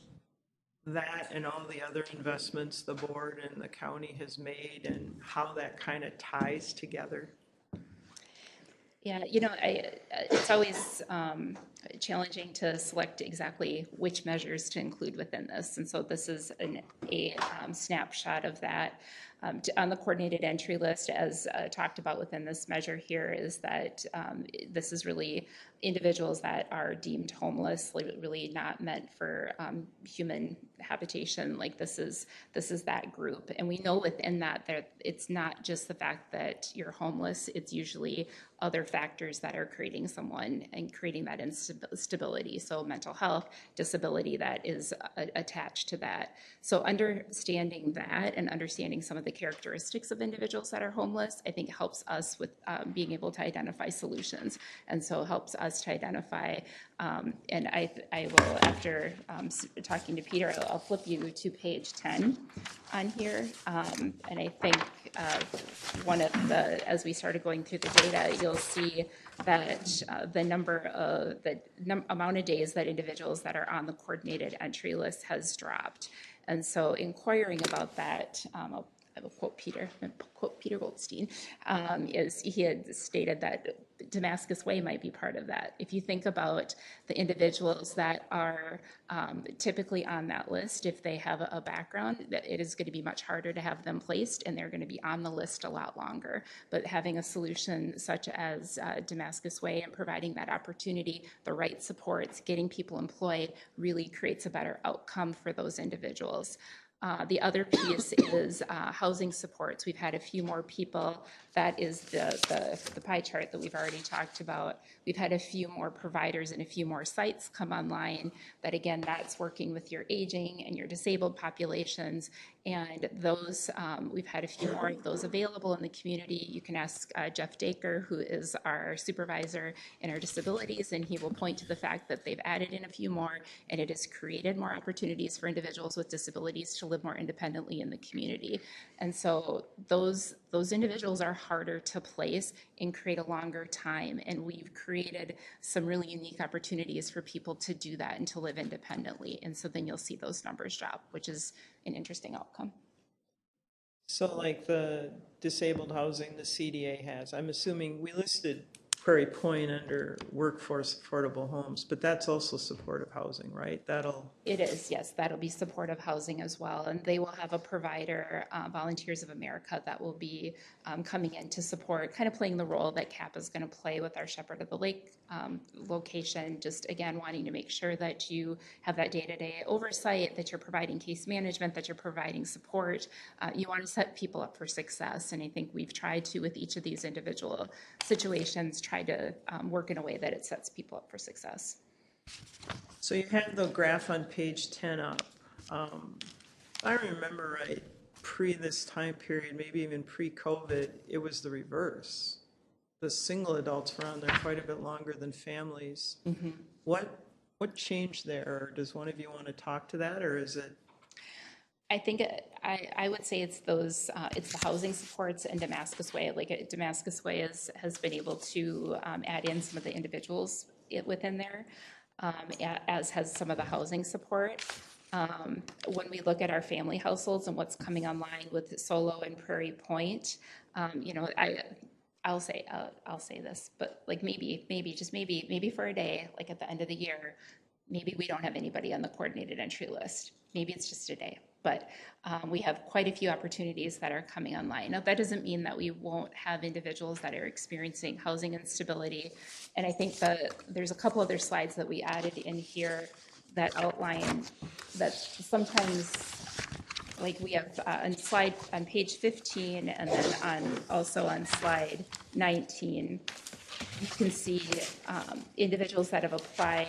that and all the other investments the board and the county has made and how that kind of ties together? Yeah, it's always challenging to select exactly which measures to include within this. And so this is a snapshot of that. On the coordinated entry list, as talked about within this measure here, is that this is really individuals that are deemed homeless, really not meant for human habitation. Like this is that group, and we know within that it's not just the fact that you're homeless. It's usually other factors that are creating someone and creating that instability. So mental health, disability that is attached to that. So understanding that and understanding some of the characteristics of individuals that are homeless, I think helps us with being able to identify solutions. And so helps us to identify, and I will, after talking to Peter, I'll flip you to page 10 on here. And I think one of the, as we started going through the data, you'll see that the amount of days that individuals that are on the coordinated entry list has dropped. And so inquiring about that, I will quote Peter Goldstein, is he had stated that Damascus Way might be part of that. If you think about the individuals that are typically on that list, if they have a background, that it is going to be much harder to have them placed, and they're going to be on the list a lot longer. But having a solution such as Damascus Way and providing that opportunity, the right supports, getting people employed, really creates a better outcome for those individuals. The other piece is housing supports. We've had a few more people. That is the pie chart that we've already talked about. We've had a few more providers and a few more sites come online. That again, that's working with your aging and your disabled populations. And those, we've had a few more of those available in the community. You can ask Jeff Dacre, who is our supervisor in our disabilities, and he will point to the fact that they've added in a few more, and it has created more opportunities for individuals with disabilities to live more independently in the community. And so those individuals are harder to place and create a longer time. And we've created some really unique opportunities for people to do that and to live independently. And so then you'll see those numbers drop, which is an interesting outcome. So like the disabled housing the CDA has, I'm assuming we listed Prairie Point under workforce affordable homes, but that's also supportive housing, right? It is, yes, that'll be supportive housing as well. And they will have a provider, Volunteers of America, that will be coming in to support, kind of playing the role that CAP is going to play with our Shepherd of the Lake location. Just again, wanting to make sure that you have that day-to-day oversight, that you're providing case management, that you're providing support. You want to set people up for success. And I think we've tried to, with each of these individual situations, try to work in a way that it sets people up for success. So you have the graph on page 10 up. If I remember right, pre this time period, maybe even pre-COVID, it was the reverse. The single adults were on there quite a bit longer than families. Mm-hmm. What changed there? Or does one of you want to talk to that, or is it? I think I would say it's those, it's the housing supports and Damascus Way. Like Damascus Way has been able to add in some of the individuals within there, as has some of the housing support. When we look at our family households and what's coming online with Solo and Prairie Point, I'll say this, but like maybe for a day, like at the end of the year, maybe we don't have anybody on the coordinated entry list. Maybe it's just a day, but we have quite a few opportunities that are coming online. Now, that doesn't mean that we won't have individuals that are experiencing housing instability. And I think there's a couple other slides that we added in here that outline that sometimes, like we have on page 15, and then also on slide 19, you can see individuals that have applied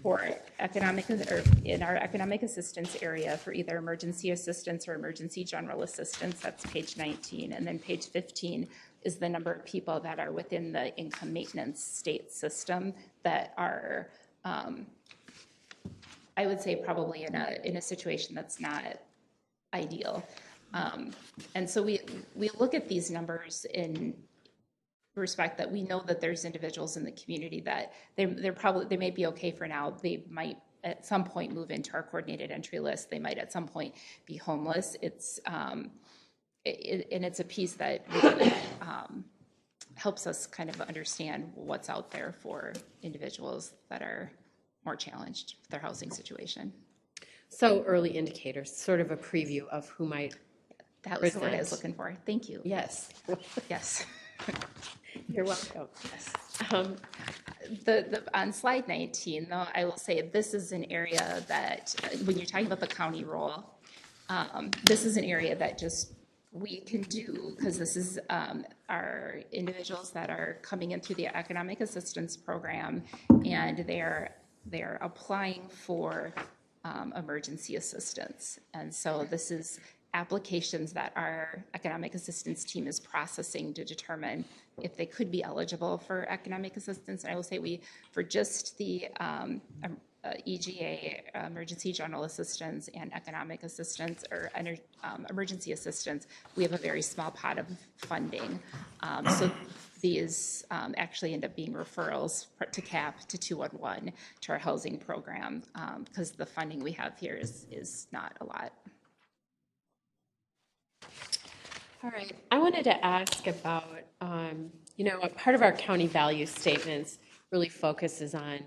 for economic, or in our economic assistance area for either emergency assistance or emergency general assistance, that's page 19. And then page 15 is the number of people that are within the income maintenance state system that are, I would say probably in a situation that's not ideal. And so we look at these numbers in respect that we know that there's individuals in the community that they may be okay for now. They might at some point move into our coordinated entry list. They might at some point be homeless. It's and it's a piece that really helps us kind of understand what's out there for individuals that are more challenged with their housing situation. So early indicators, sort of a preview of who might. That was the word I was looking for. Thank you. Yes. Yes. You're welcome. Yes. On slide 19, though, I will say this is an area that, when you're talking about the county role, this is an area that just we can do, because this is our individuals that are coming in through the economic assistance program, and they're applying for emergency assistance. And so this is applications that our economic assistance team is processing to determine if they could be eligible for economic assistance. And I will say for just the EGA, emergency general assistance, and economic assistance, or emergency assistance, we have a very small pot of funding. So these actually end up being referrals to CAP, to 211, to our housing program, because the funding we have here is not a lot. All right. I wanted to ask about, a part of our county value statements really focuses on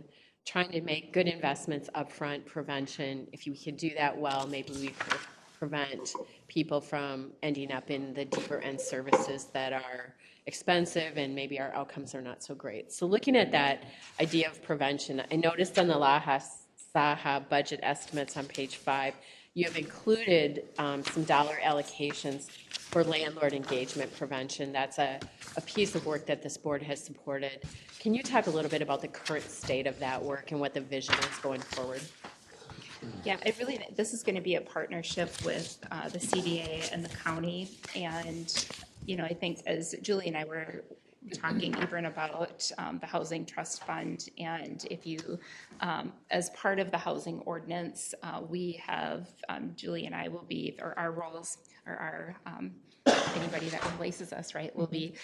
trying to make good investments upfront, prevention. If we could do that well, maybe we could prevent people from ending up in the deeper end services that are expensive and maybe our outcomes are not so great. So looking at that idea of prevention, I noticed on the LAHSAH budget estimates on page 5, you have included some dollar allocations for landlord engagement prevention. That's a piece of work that this board has supported. Can you talk a little bit about the current state of that work and what the vision is going forward? Yeah, this is going to be a partnership with the CDA and the county. And, I think as Julie and I were talking even about the Housing Trust Fund, and if you, as part of the housing ordinance, we have, Julie and I will be, or our roles, or our, anybody that replaces us, right, will be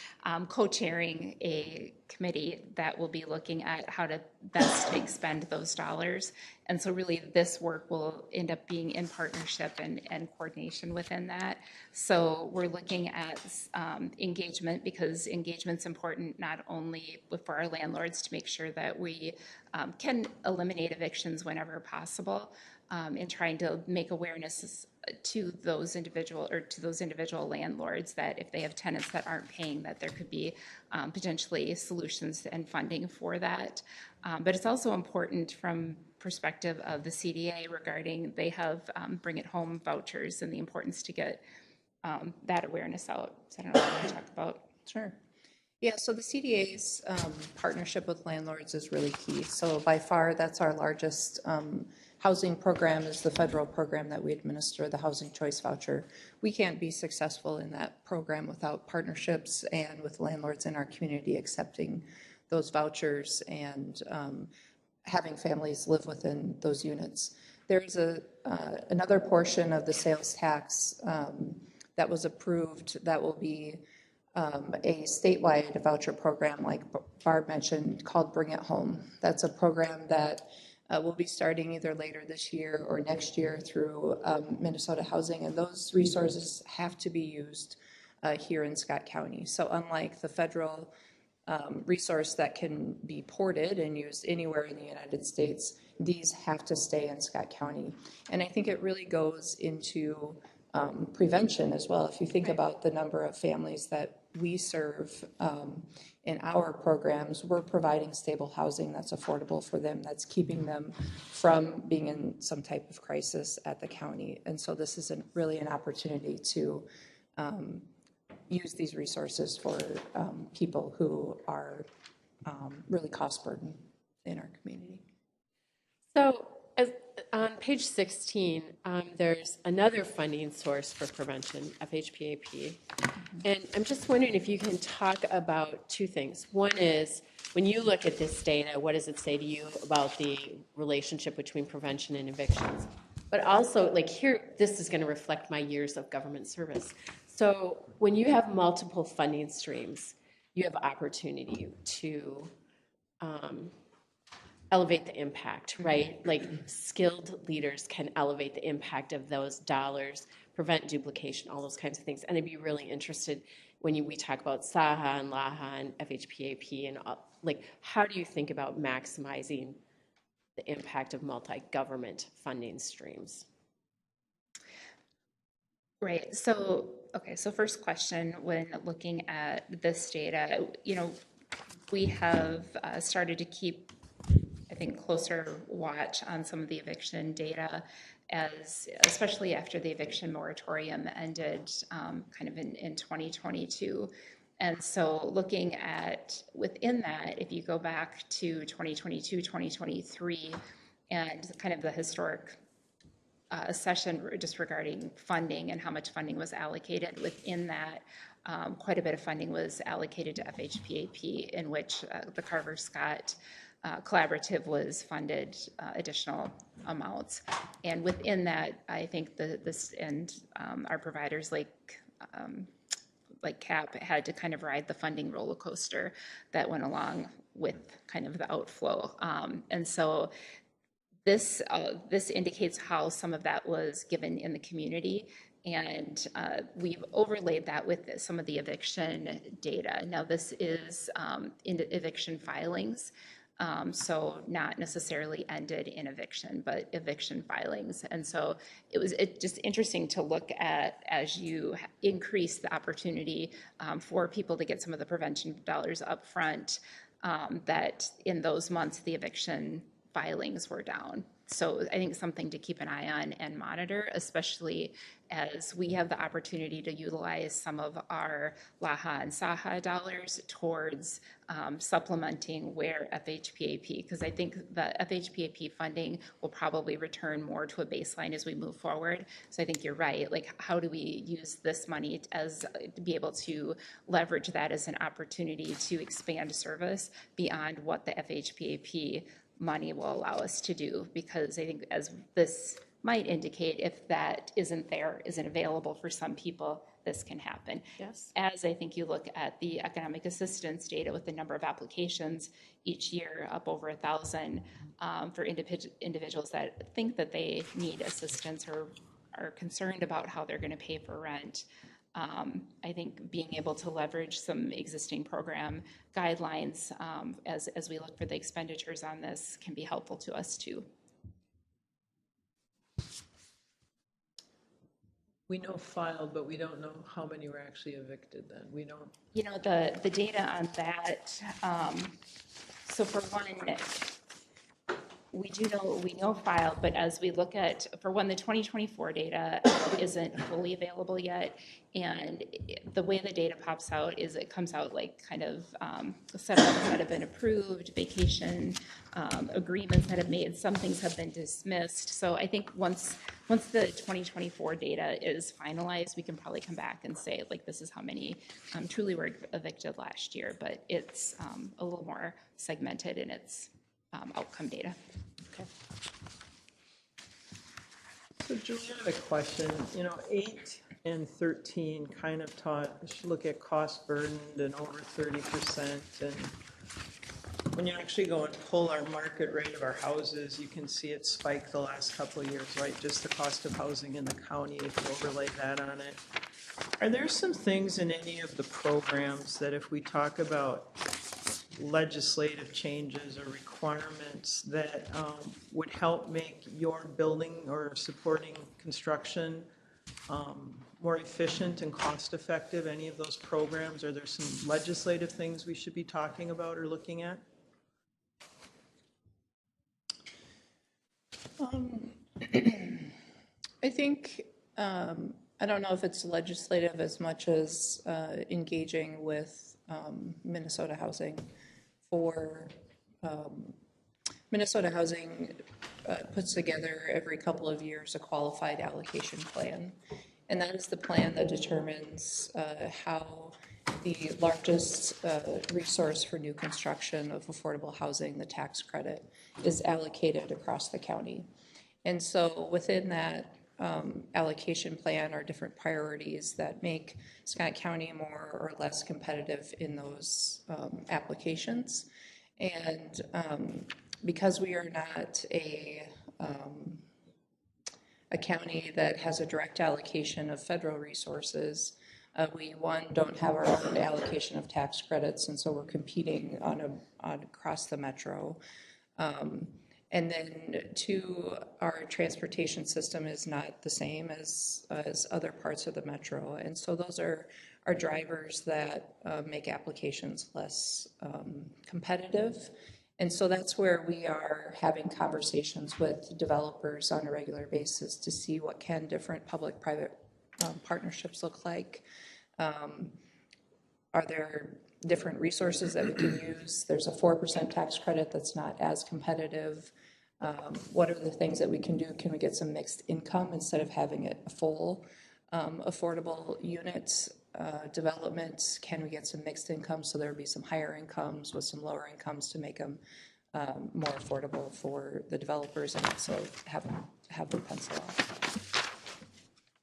co-chairing a committee that will be looking at how to best expend those dollars. And so really this work will end up being in partnership and coordination within that. So we're looking at engagement, because engagement's important not only for our landlords to make sure that we can eliminate evictions whenever possible, in trying to make awareness to those individual landlords that if they have tenants that aren't paying, that there could be potentially solutions and funding for that. But it's also important from perspective of the CDA regarding they have Bring It Home vouchers and the importance to get that awareness out. So I don't know what you want to talk about. Sure. Yeah, so the CDA's partnership with landlords is really key. So by far, that's our largest housing program, is the federal program that we administer, the Housing Choice Voucher. We can't be successful in that program without partnerships and with landlords in our community accepting those vouchers and having families live within those units. There's another portion of the sales tax that was approved that will be a statewide voucher program, like Barb mentioned, called Bring It Home. That's a program that will be starting either later this year or next year through Minnesota Housing, and those resources have to be used here in Scott County. So unlike the federal resource that can be ported and used anywhere in the United States, these have to stay in Scott County. And I think it really goes into prevention as well. If you think about the number of families that we serve in our programs, we're providing stable housing that's affordable for them, that's keeping them from being in some type of crisis at the county. And so this is really an opportunity to use these resources for people who are really cost burden in our community. So on page 16, there's another funding source for prevention, FHPAP. And I'm just wondering if you can talk about two things. One is, when you look at this data, what does it say to you about the relationship between prevention and evictions? But also, like here, this is going to reflect my years of government service. So when you have multiple funding streams, you have opportunity to elevate the impact, right? Like skilled leaders can elevate the impact of those dollars, prevent duplication, all those kinds of things. And I'd be really interested when we talk about SAHA and LAHA and FHPAP and like, how do you think about maximizing the impact of multi-government funding streams? Right. So, okay. So first question, when looking at this data, we have started to keep, I think, closer watch on some of the eviction data, especially after the eviction moratorium ended kind of in 2022. And so looking at within that, if you go back to 2022, 2023, and kind of the historic session just regarding funding and how much funding was allocated within that, quite a bit of funding was allocated to FHPAP, in which the Carver-Scott Collaborative was funded additional amounts. And within that, I think this and our providers like CAP had to kind of ride the funding roller coaster that went along with kind of the outflow. And so this indicates how some of that was given in the community. And we've overlaid that with some of the eviction data. Now, this is in eviction filings. So not necessarily ended in eviction, but eviction filings. And so it's just interesting to look at as you increase the opportunity for people to get some of the prevention dollars up front, that in those months the eviction filings were down. So I think something to keep an eye on and monitor, especially as we have the opportunity to utilize some of our LAHA and SAHA dollars towards supplementing where FHPAP, because I think the FHPAP funding will probably return more to a baseline as we move forward. So I think you're right. Like, how do we use this money to be able to leverage that as an opportunity to expand service beyond what the FHPAP money will allow us to do? Because I think, as this might indicate, if that isn't available for some people, this can happen. Yes. As I think you look at the economic assistance data with the number of applications each year, up over 1,000 for individuals that think that they need assistance or are concerned about how they're going to pay for rent. I think being able to leverage some existing program guidelines as we look for the expenditures on this can be helpful to us too. We know filed, but we don't know how many were actually evicted then. We don't. The data on that, so for one, we know filed, but as we look at, for one, the 2024 data isn't fully available yet. And the way the data pops out is it comes out like kind of settlements that have been approved, vacation agreements that have made, some things have been dismissed. So I think once the 2024 data is finalized, we can probably come back and say, like, this is how many truly were evicted last year, but it's a little more segmented in its outcome data. Okay. So Julie, I have a question. 8 and 13 kind of taught, you should look at cost burdened and over 30%. And when you actually go and pull our market rate of our houses, you can see it spike the last couple of years, right? Just the cost of housing in the county, if you overlay that on it. Are there some things in any of the programs that, if we talk about legislative changes or requirements, that would help make your building or supporting construction more efficient and cost effective? Any of those programs? Are there some legislative things we should be talking about or looking at? I think, I don't know if it's legislative as much as engaging with Minnesota Housing. For Minnesota Housing puts together every couple of years a qualified allocation plan. And that is the plan that determines how the largest resource for new construction of affordable housing, the tax credit, is allocated across the county. And so within that allocation plan are different priorities that make Scott County more or less competitive in those applications. And because we are not a county that has a direct allocation of federal resources, we, one, don't have our own allocation of tax credits, and so we're competing on across the metro. And then two, our transportation system is not the same as other parts of the metro. And so those are drivers that make applications less competitive. And so that's where we are having conversations with developers on a regular basis to see what can different public-private partnerships look like. Are there different resources that we can use? There's a 4% tax credit that's not as competitive. What are the things that we can do? Can we get some mixed income instead of having it a full affordable unit development? Can we get some mixed income so there would be some higher incomes with some lower incomes to make them more affordable for the developers and also have them pencil off?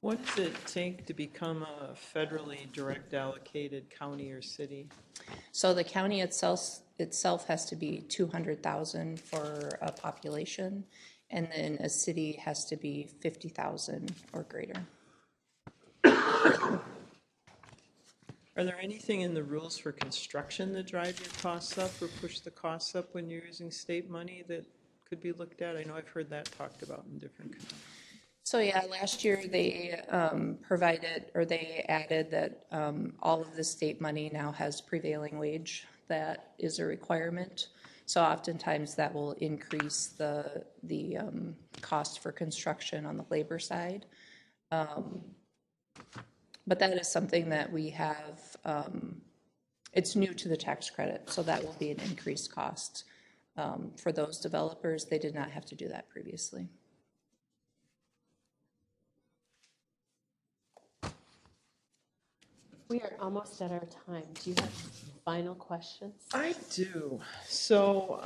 What does it take to become a federally direct allocated county or city? So the county itself has to be 200,000 for a population, and then a city has to be 50,000 or greater. Are there anything in the rules for construction that drive your costs up or push the costs up when you're using state money that could be looked at? I know I've heard that talked about in different countries. So yeah, last year they they added that all of the state money now has prevailing wage. That is a requirement. So oftentimes that will increase the cost for construction on the labor side. But that is something that we have, it's new to the tax credit, so that will be an increased cost for those developers. They did not have to do that previously. We are almost at our time. Do you have final questions? I do. So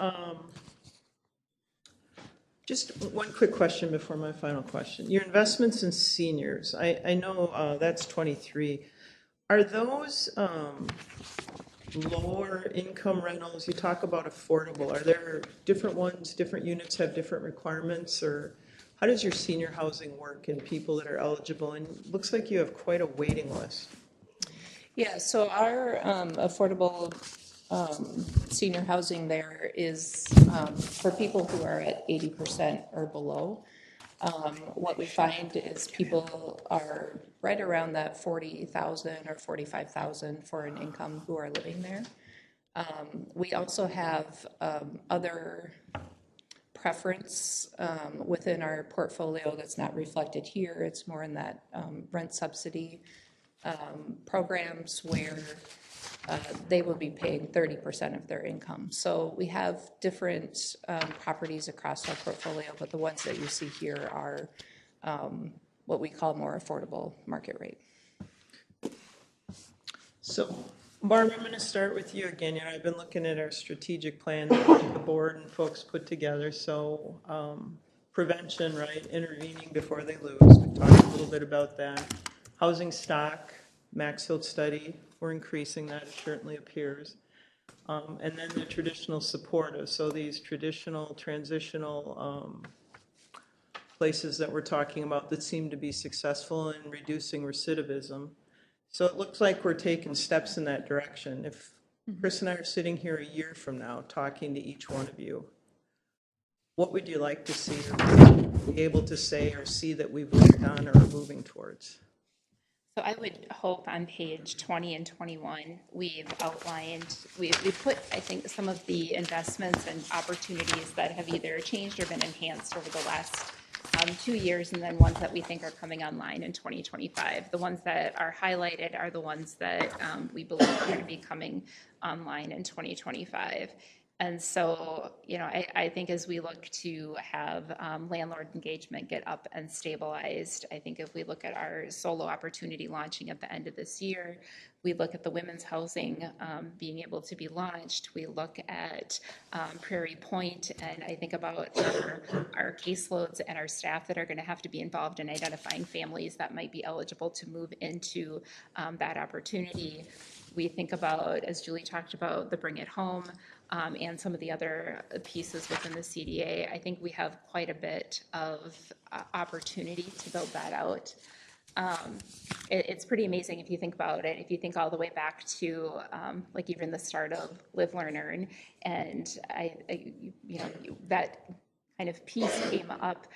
just one quick question before my final question. Your investments in seniors, I know that's 23. Are those lower income rentals? You talk about affordable. Are there different ones, different units have different requirements, or how does your senior housing work and people that are eligible? And it looks like you have quite a waiting list. Yeah, so our affordable senior housing there is for people who are at 80% or below. What we find is people are right around that 40,000 or 45,000 for an income who are living there. We also have other preference within our portfolio that's not reflected here. It's more in that rent subsidy programs where they will be paying 30% of their income. So we have different properties across our portfolio, but the ones that you see here are what we call more affordable market rate. So, Barb, I'm going to start with you again. You know, I've been looking at our strategic plan that the board and folks put together. So, prevention, right? Intervening before they lose. We talked a little bit about that. Housing stock, Maxfield study, we're increasing that, it certainly appears. And then the traditional supportive, so these traditional transitional places that we're talking about that seem to be successful in reducing recidivism. So it looks like we're taking steps in that direction. If Chris and I are sitting here a year from now talking to each one of you, what would you like to see or be able to say or see that we've worked on or are moving towards? So I would hope on page 20 and 21, we've outlined, we've put, I think, some of the investments and opportunities that have either changed or been enhanced over the last 2 years, and then ones that we think are coming online in 2025. The ones that are highlighted are the ones that we believe are going to be coming online in 2025. And so, I think as we look to have landlord engagement get up and stabilized, I think if we look at our solo opportunity launching at the end of this year, we look at the women's housing being able to be launched, we look at Prairie Point, and I think about our caseloads and our staff that are going to have to be involved in identifying families that might be eligible to move into that opportunity. We think about, as Julie talked about, the Bring It Home and some of the other pieces within the CDA. I think we have quite a bit of opportunity to build that out. It's pretty amazing if you think about it. If you think all the way back to like even the start of Live, Learn, Earn, and that kind of piece came up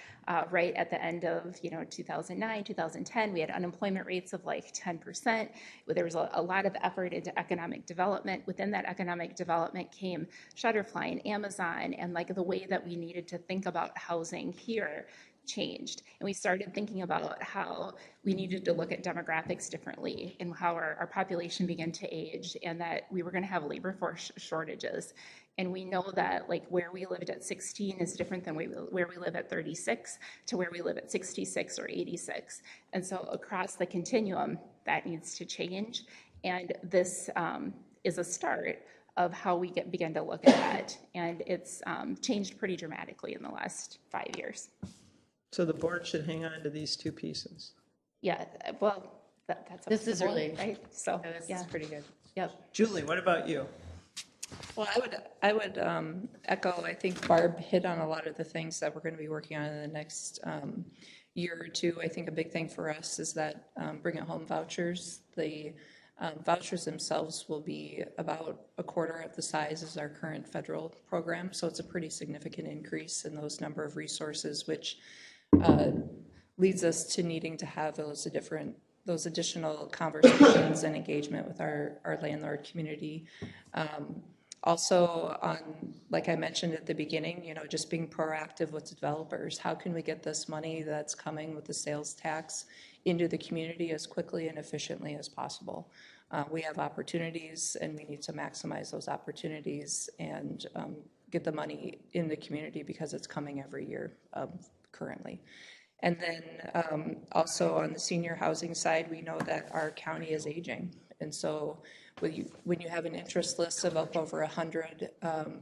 right at the end of 2009, 2010. We had unemployment rates of like 10%. There was a lot of effort into economic development. Within that economic development came Shutterfly and Amazon, and like the way that we needed to think about housing here changed. And we started thinking about how we needed to look at demographics differently and how our population began to age, and that we were going to have labor force shortages. And we know that like where we lived at 16 is different than where we live at 36 to where we live at 66 or 86. And so across the continuum, that needs to change. And this is a start of how we begin to look at that. And it's changed pretty dramatically in the last 5 years. So the board should hang on to these two pieces. Yeah, well, that's This is really, right. So this yeah, is pretty good. yep. Julie, what about you? Well, I would echo, I think Barb hit on a lot of the things that we're going to be working on in the next year or two. I think a big thing for us is that Bring It Home vouchers. The vouchers themselves will be about a quarter of the size as our current federal program. So it's a pretty significant increase in those number of resources, which leads us to needing to have those additional conversations and engagement with our landlord community. Also, like I mentioned at the beginning, just being proactive with developers. How can we get this money that's coming with the sales tax into the community as quickly and efficiently as possible? We have opportunities, and we need to maximize those opportunities and get the money in the community because it's coming every year currently. And then also on the senior housing side, we know that our county is aging. And so when you have an interest list of up over 100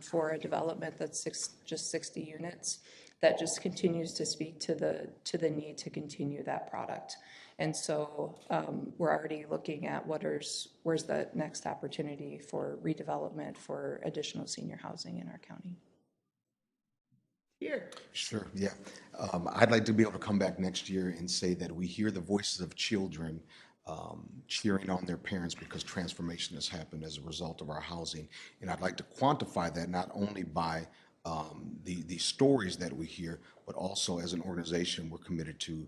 for a development that's just 60 units, that just continues to speak to the need to continue that product. And so we're already looking at where's the next opportunity for redevelopment for additional senior housing in our county. Here. Sure, yeah. I'd like to be able to come back next year and say that we hear the voices of children cheering on their parents because transformation has happened as a result of our housing. And I'd like to quantify that not only by the stories that we hear, but also as an organization, we're committed to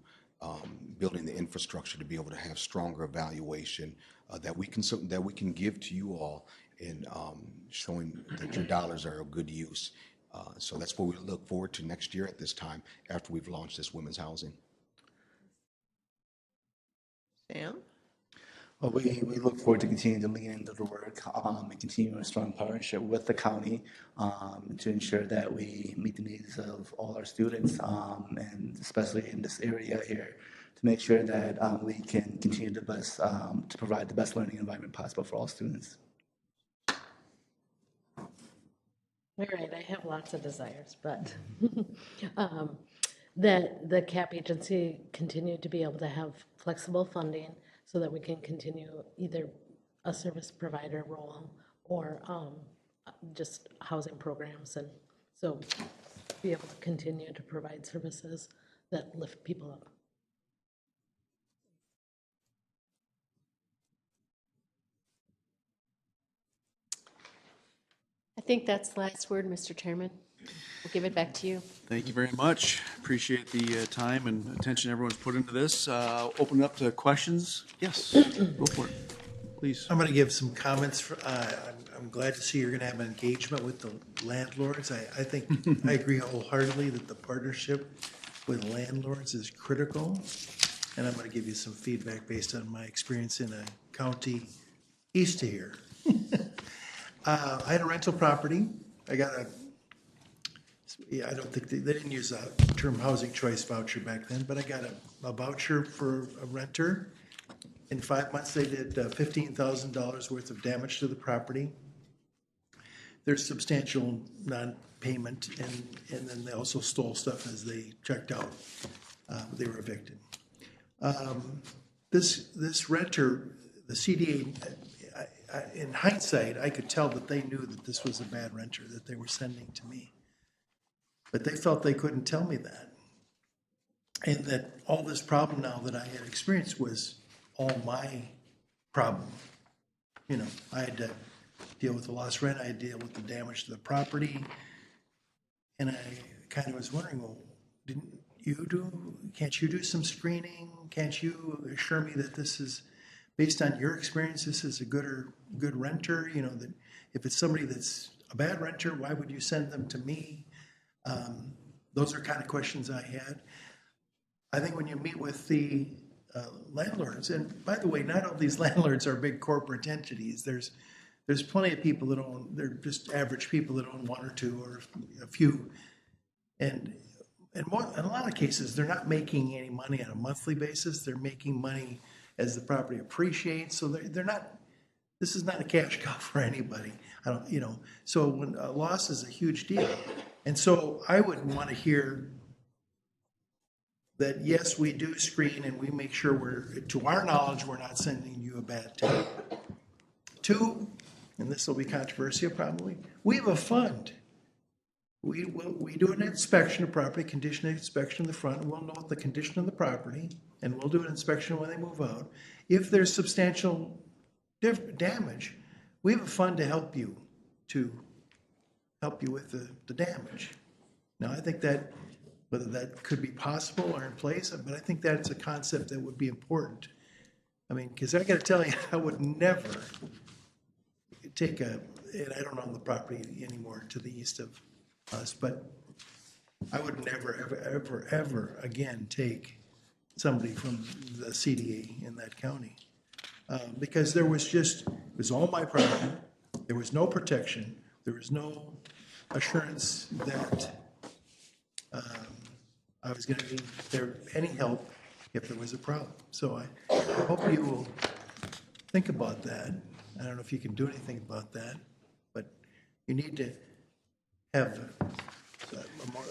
building the infrastructure to be able to have stronger evaluation that we can give to you all in showing that your dollars are of good use. So that's what we look forward to next year at this time after we've launched this women's housing. Sam? Well, we look forward to continuing to lean into the work and continue a strong partnership with the county to ensure that we meet the needs of all our students and especially in this area here to make sure that we can continue to provide the best learning environment possible for all students. All right, I have lots of desires, but that the CAP agency continue to be able to have flexible funding so that we can continue either a service provider role or just housing programs, and so be able to continue to provide services that lift people up. I think that's the last word, Mr. Chairman. We'll give it back to you. Thank you very much. Appreciate the time and attention everyone's put into this. Open it up to questions. Yes, go for it, please. I'm going to give some comments. I'm glad to see you're going to have an engagement with the landlords. I think I agree wholeheartedly that the partnership with landlords is critical. And I'm going to give you some feedback based on my experience in a county east of here. I had a rental property I don't think, they didn't use the term housing choice voucher back then, but I got a voucher for a renter. In 5 months, they did $15,000 worth of damage to the property. There's substantial non-payment, and then they also stole stuff as they checked out. They were evicted. This renter, the CDA, in hindsight, I could tell that they knew that this was a bad renter that they were sending to me. But they felt they couldn't tell me that. And that all this problem now that I had experienced was all my problem. You know, I had to deal with the lost rent, I had to deal with the damage to the property. And I kind of was wondering, well, can't you do some screening? Can't you assure me that this is, based on your experience, this is a good renter? You know, that if it's somebody that's a bad renter, why would you send them to me? Those are kind of questions I had. I think when you meet with the landlords, and by the way, not all these landlords are big corporate entities. There's plenty of people that own, they're just average people that own one or two or a few. And in a lot of cases, they're not making any money on a monthly basis. They're making money as the property appreciates. So they're not, this is not a cash cow for anybody. So when a loss is a huge deal. And so I would want to hear that, yes, we do screen and we make sure to our knowledge, we're not sending you a bad tenant. Two, and this will be controversial probably, we have a fund. We do an inspection of property, condition inspection in the front, and we'll note the condition of the property, and we'll do an inspection when they move out. If there's substantial damage, we have a fund to help you with the damage. Now, I think that whether that could be possible or in place, but I think that's a concept that would be important. I mean, because I got to tell you, I would never take and I don't own the property anymore to the east of us, but I would never, ever again take somebody from the CDA in that county. Because it was all my property, there was no protection, there was no assurance that I was going to be there any help if there was a problem. So I hope you will think about that. I don't know if you can do anything about that, but you need to have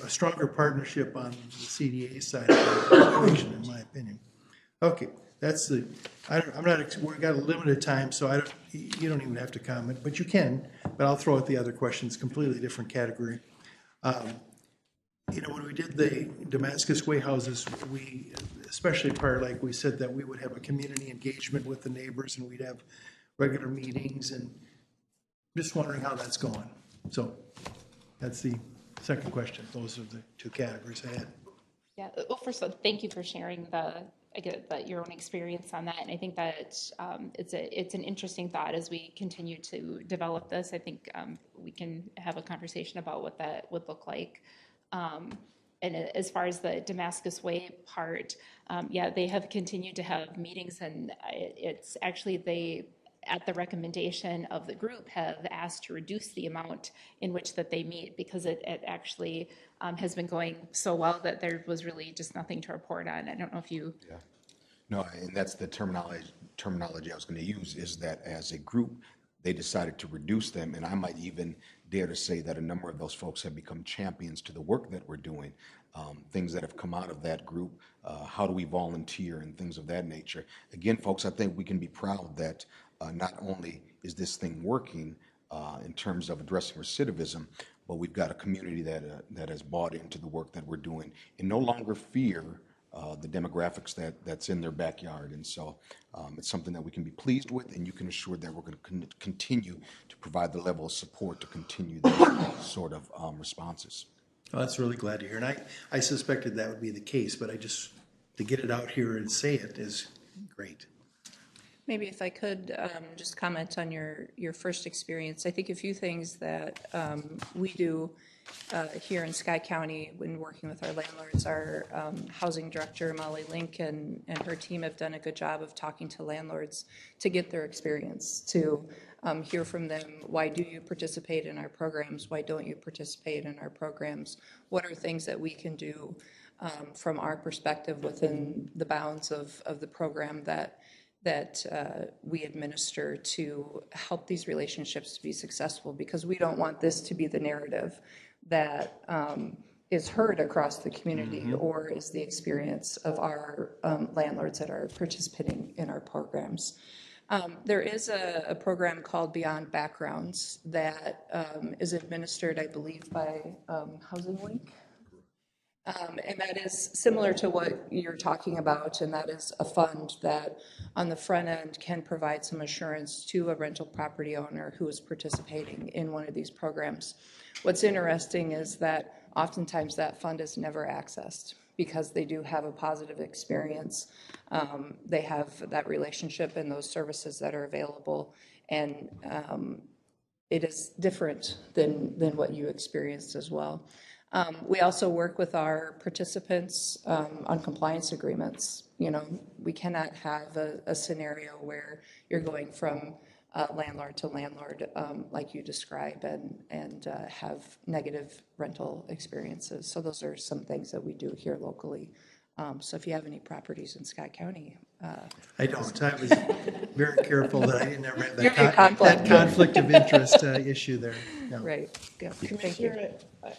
a stronger partnership on the CDA side of the equation, in my opinion. Okay, that's we've got a limited time, so you don't even have to comment, but you can, but I'll throw out the other questions, completely different category. When we did the Damascus Way houses, especially part, like we said, that we would have a community engagement with the neighbors and we'd have regular meetings, and I'm just wondering how that's going. So that's the second question. Those are the two categories I had. Yeah, well, first of all, thank you for sharing your own experience on that. And I think that it's an interesting thought as we continue to develop this. I think we can have a conversation about what that would look like. And as far as the Damascus Way part, they have continued to have meetings, and it's actually they, at the recommendation of the group, have asked to reduce the amount in which that they meet, because it actually has been going so well that there was really just nothing to report on. I don't know if you... Yeah. No, and that's the terminology I was going to use, is that as a group, they decided to reduce them, and I might even dare to say that a number of those folks have become champions to the work that we're doing. Things that have come out of that group, how do we volunteer and things of that nature. Again, folks, I think we can be proud that not only is this thing working in terms of addressing recidivism, but we've got a community that has bought into the work that we're doing and no longer fear the demographics that's in their backyard. And so it's something that we can be pleased with, and you can assure that we're going to continue to provide the level of support to continue these sort of responses. Well, that's really glad to hear. And I suspected that would be the case, but to get it out here and say it is great. Maybe if I could just comment on your first experience. I think a few things that we do here in Scott County when working with our landlords, our housing director, Molly Link, and her team have done a good job of talking to landlords to get their experience, to hear from them, why do you participate in our programs? Why don't you participate in our programs? What are things that we can do from our perspective within the bounds of the program that we administer to help these relationships to be successful, because we don't want this to be the narrative that is heard across the community or is the experience of our landlords that are participating in our programs. There is a program called Beyond Backgrounds that is administered, I believe, by Housing Link. And that is similar to what you're talking about, and that is a fund that on the front end can provide some assurance to a rental property owner who is participating in one of these programs. What's interesting is that oftentimes that fund is never accessed because they do have a positive experience. They have that relationship and those services that are available, and it is different than what you experienced as well. We also work with our participants on compliance agreements. You know, we cannot have a scenario where you're going from landlord to landlord like you describe and have negative rental experiences. So those are some things that we do here locally. So if you have any properties in Scott County. I don't. I was very careful that I didn't ever have that conflict of interest issue there. No. Right. Yeah. Thank you. Commissioner,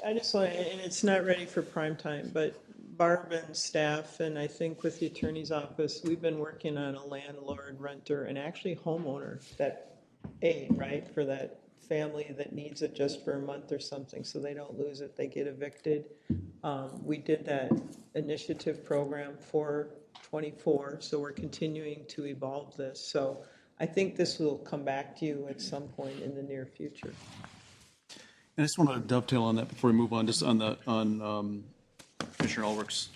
I just want, and it's not ready for prime time, but Barb and staff, and I think with the attorney's office, we've been working on a landlord, renter, and actually homeowner that aid, right, for that family that needs it just for a month or something, so they don't lose it, they get evicted. We did that initiative program for 24, so we're continuing to evolve this. So I think this will come back to you at some point in the near future. And I just want to dovetail on that before we move on, just on Commissioner Ulrich's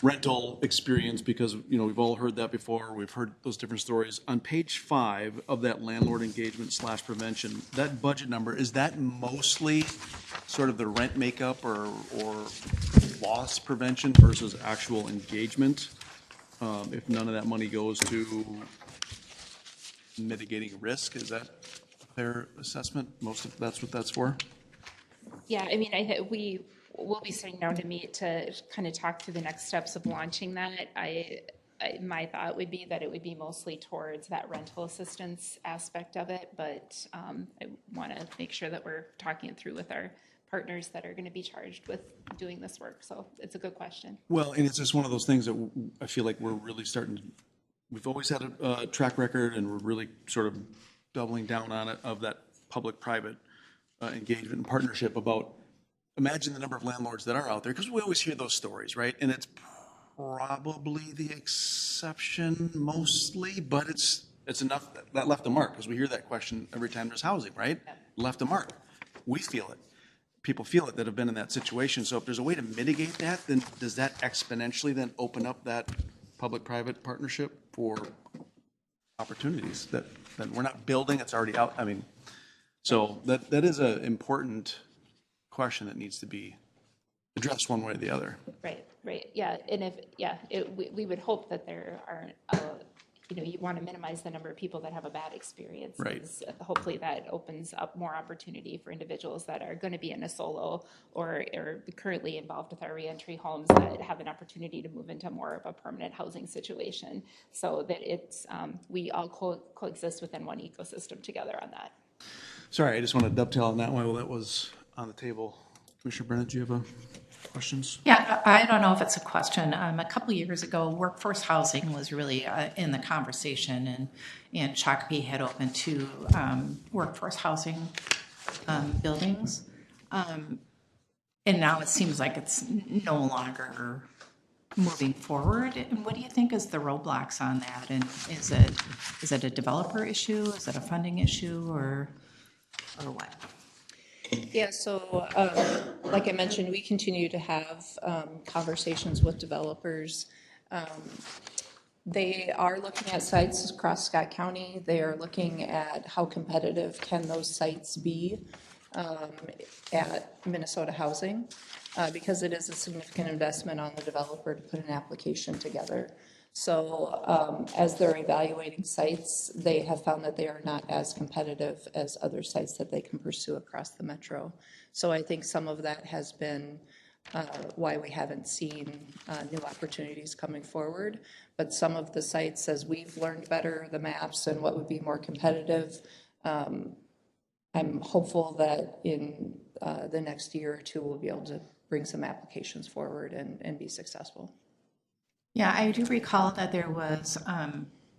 rental experience, because, you know, we've all heard that before. We've heard those different stories. On page 5 of that landlord engagement / prevention, that budget number, is that mostly sort of the rent makeup or loss prevention versus actual engagement? If none of that money goes to mitigating risk, is that a fair assessment? Most of that's what that's for? Yeah, I mean, we'll be sitting down to meet to kind of talk through the next steps of launching that. My thought would be that it would be mostly towards that rental assistance aspect of it, but I want to make sure that we're talking it through with our partners that are going to be charged with doing this work. So it's a good question. Well, and it's just one of those things that I feel like we're really starting to, we've always had a track record, and we're really sort of doubling down on it, of that public-private engagement and partnership about, imagine the number of landlords that are out there, because we always hear those stories, right? And it's probably the exception mostly, but it's enough that left a mark, because we hear that question every time there's housing, right? Left a mark. We feel it. People feel it that have been in that situation. So if there's a way to mitigate that, then does that exponentially then open up that public-private partnership for opportunities that we're not building, it's already out? I mean, so that is an important question that needs to be addressed one way or the other. Right, yeah. And we would hope that there aren't, you want to minimize the number of people that have a bad experience. Right. Hopefully that opens up more opportunity for individuals that are going to be in a solo or currently involved with our reentry homes that have an opportunity to move into more of a permanent housing situation, so that it's we all coexist within one ecosystem together on that. Sorry, I just want to dovetail on that while that was on the table. Commissioner Brennan, do you have questions? Yeah, I don't know if it's a question. A couple of years ago, workforce housing was really in the conversation, and Shakopee had opened 2 workforce housing buildings. And now it seems like it's no longer moving forward. And what do you think is the roadblocks on that? And is it a developer issue? Is it a funding issue, or what? Yeah, so like I mentioned, we continue to have conversations with developers. They are looking at sites across Scott County. They are looking at how competitive can those sites be at Minnesota Housing, because it is a significant investment on the developer to put an application together. So as they're evaluating sites, they have found that they are not as competitive as other sites that they can pursue across the metro. So I think some of that has been why we haven't seen new opportunities coming forward. But some of the sites, as we've learned better, the maps and what would be more competitive, I'm hopeful that in the next year or two, we'll be able to bring some applications forward and be successful. Yeah, I do recall that there was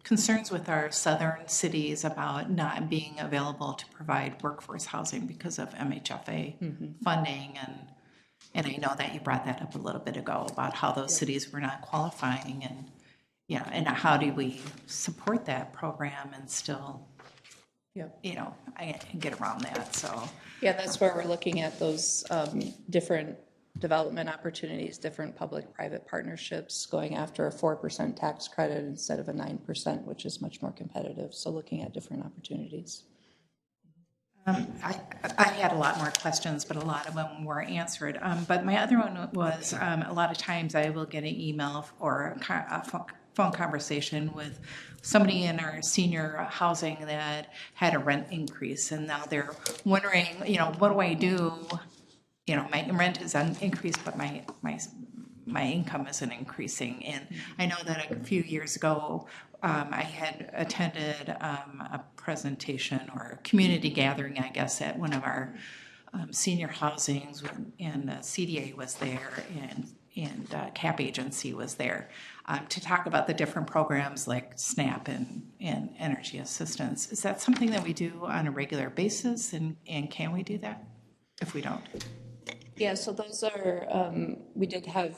concerns with our southern cities about not being available to provide workforce housing because of MHFA funding, and I know that you brought that up a little bit ago about how those cities were not qualifying, and and how do we support that program and still, I get around that. So yeah, that's where we're looking at those different development opportunities, different public-private partnerships, going after a 4% tax credit instead of a 9%, which is much more competitive. So looking at different opportunities. I had a lot more questions, but a lot of them were answered. But my other one was a lot of times I will get an email or a phone conversation with somebody in our senior housing that had a rent increase, and now they're wondering, what do I do? My rent is increased, but my income isn't increasing. And I know that a few years ago, I had attended a presentation or a community gathering, I guess, at one of our senior housings, and the CDA was there, and CAP agency was there to talk about the different programs like SNAP and energy assistance. Is that something that we do on a regular basis, and can we do that if we don't? Yeah, so those are, we did have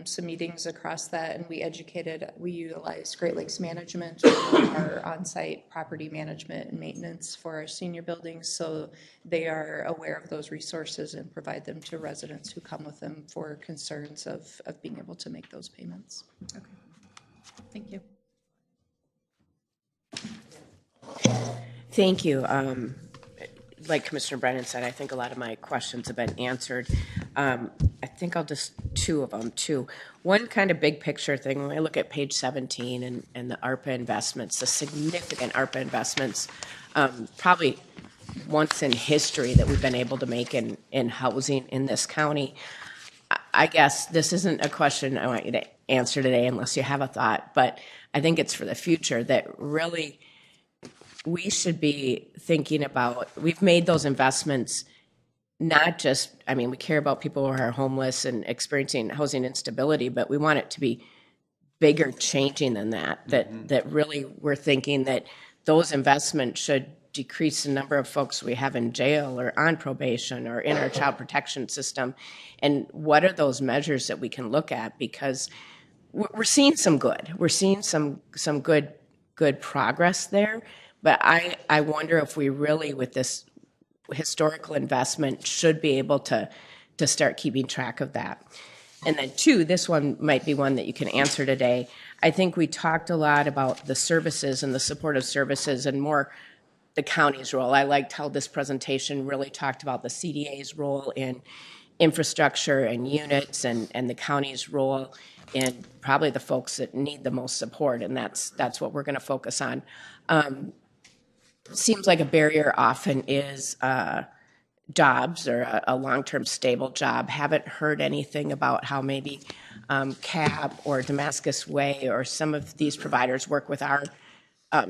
some meetings across that, and we utilized Great Lakes Management, our on-site property management and maintenance for our senior buildings, so they are aware of those resources and provide them to residents who come with them for concerns of being able to make those payments. Okay, thank you. Thank you. Like Commissioner Brennan said, I think a lot of my questions have been answered. I think I'll just two of them too. One kind of big picture thing, when I look at page 17 and the ARPA investments, the significant ARPA investments, probably once in history that we've been able to make in housing in this county. I guess this isn't a question I want you to answer today unless you have a thought, but I think it's for the future that really we should be thinking about. We've made those investments not just, we care about people who are homeless and experiencing housing instability, but we want it to be bigger changing than that, that really we're thinking that those investments should decrease the number of folks we have in jail or on probation or in our child protection system. And what are those measures that we can look at? Because we're seeing some good. We're seeing some good progress there. But I wonder if we really, with this historical investment, should be able to start keeping track of that. And then two, this one might be one that you can answer today. I think we talked a lot about the services and the supportive services and more the county's role. I liked how this presentation really talked about the CDA's role in infrastructure and units and the county's role in probably the folks that need the most support, and that's what we're going to focus on. Seems like a barrier often is jobs or a long-term stable job. Haven't heard anything about how maybe CAP or Damascus Way or some of these providers work with our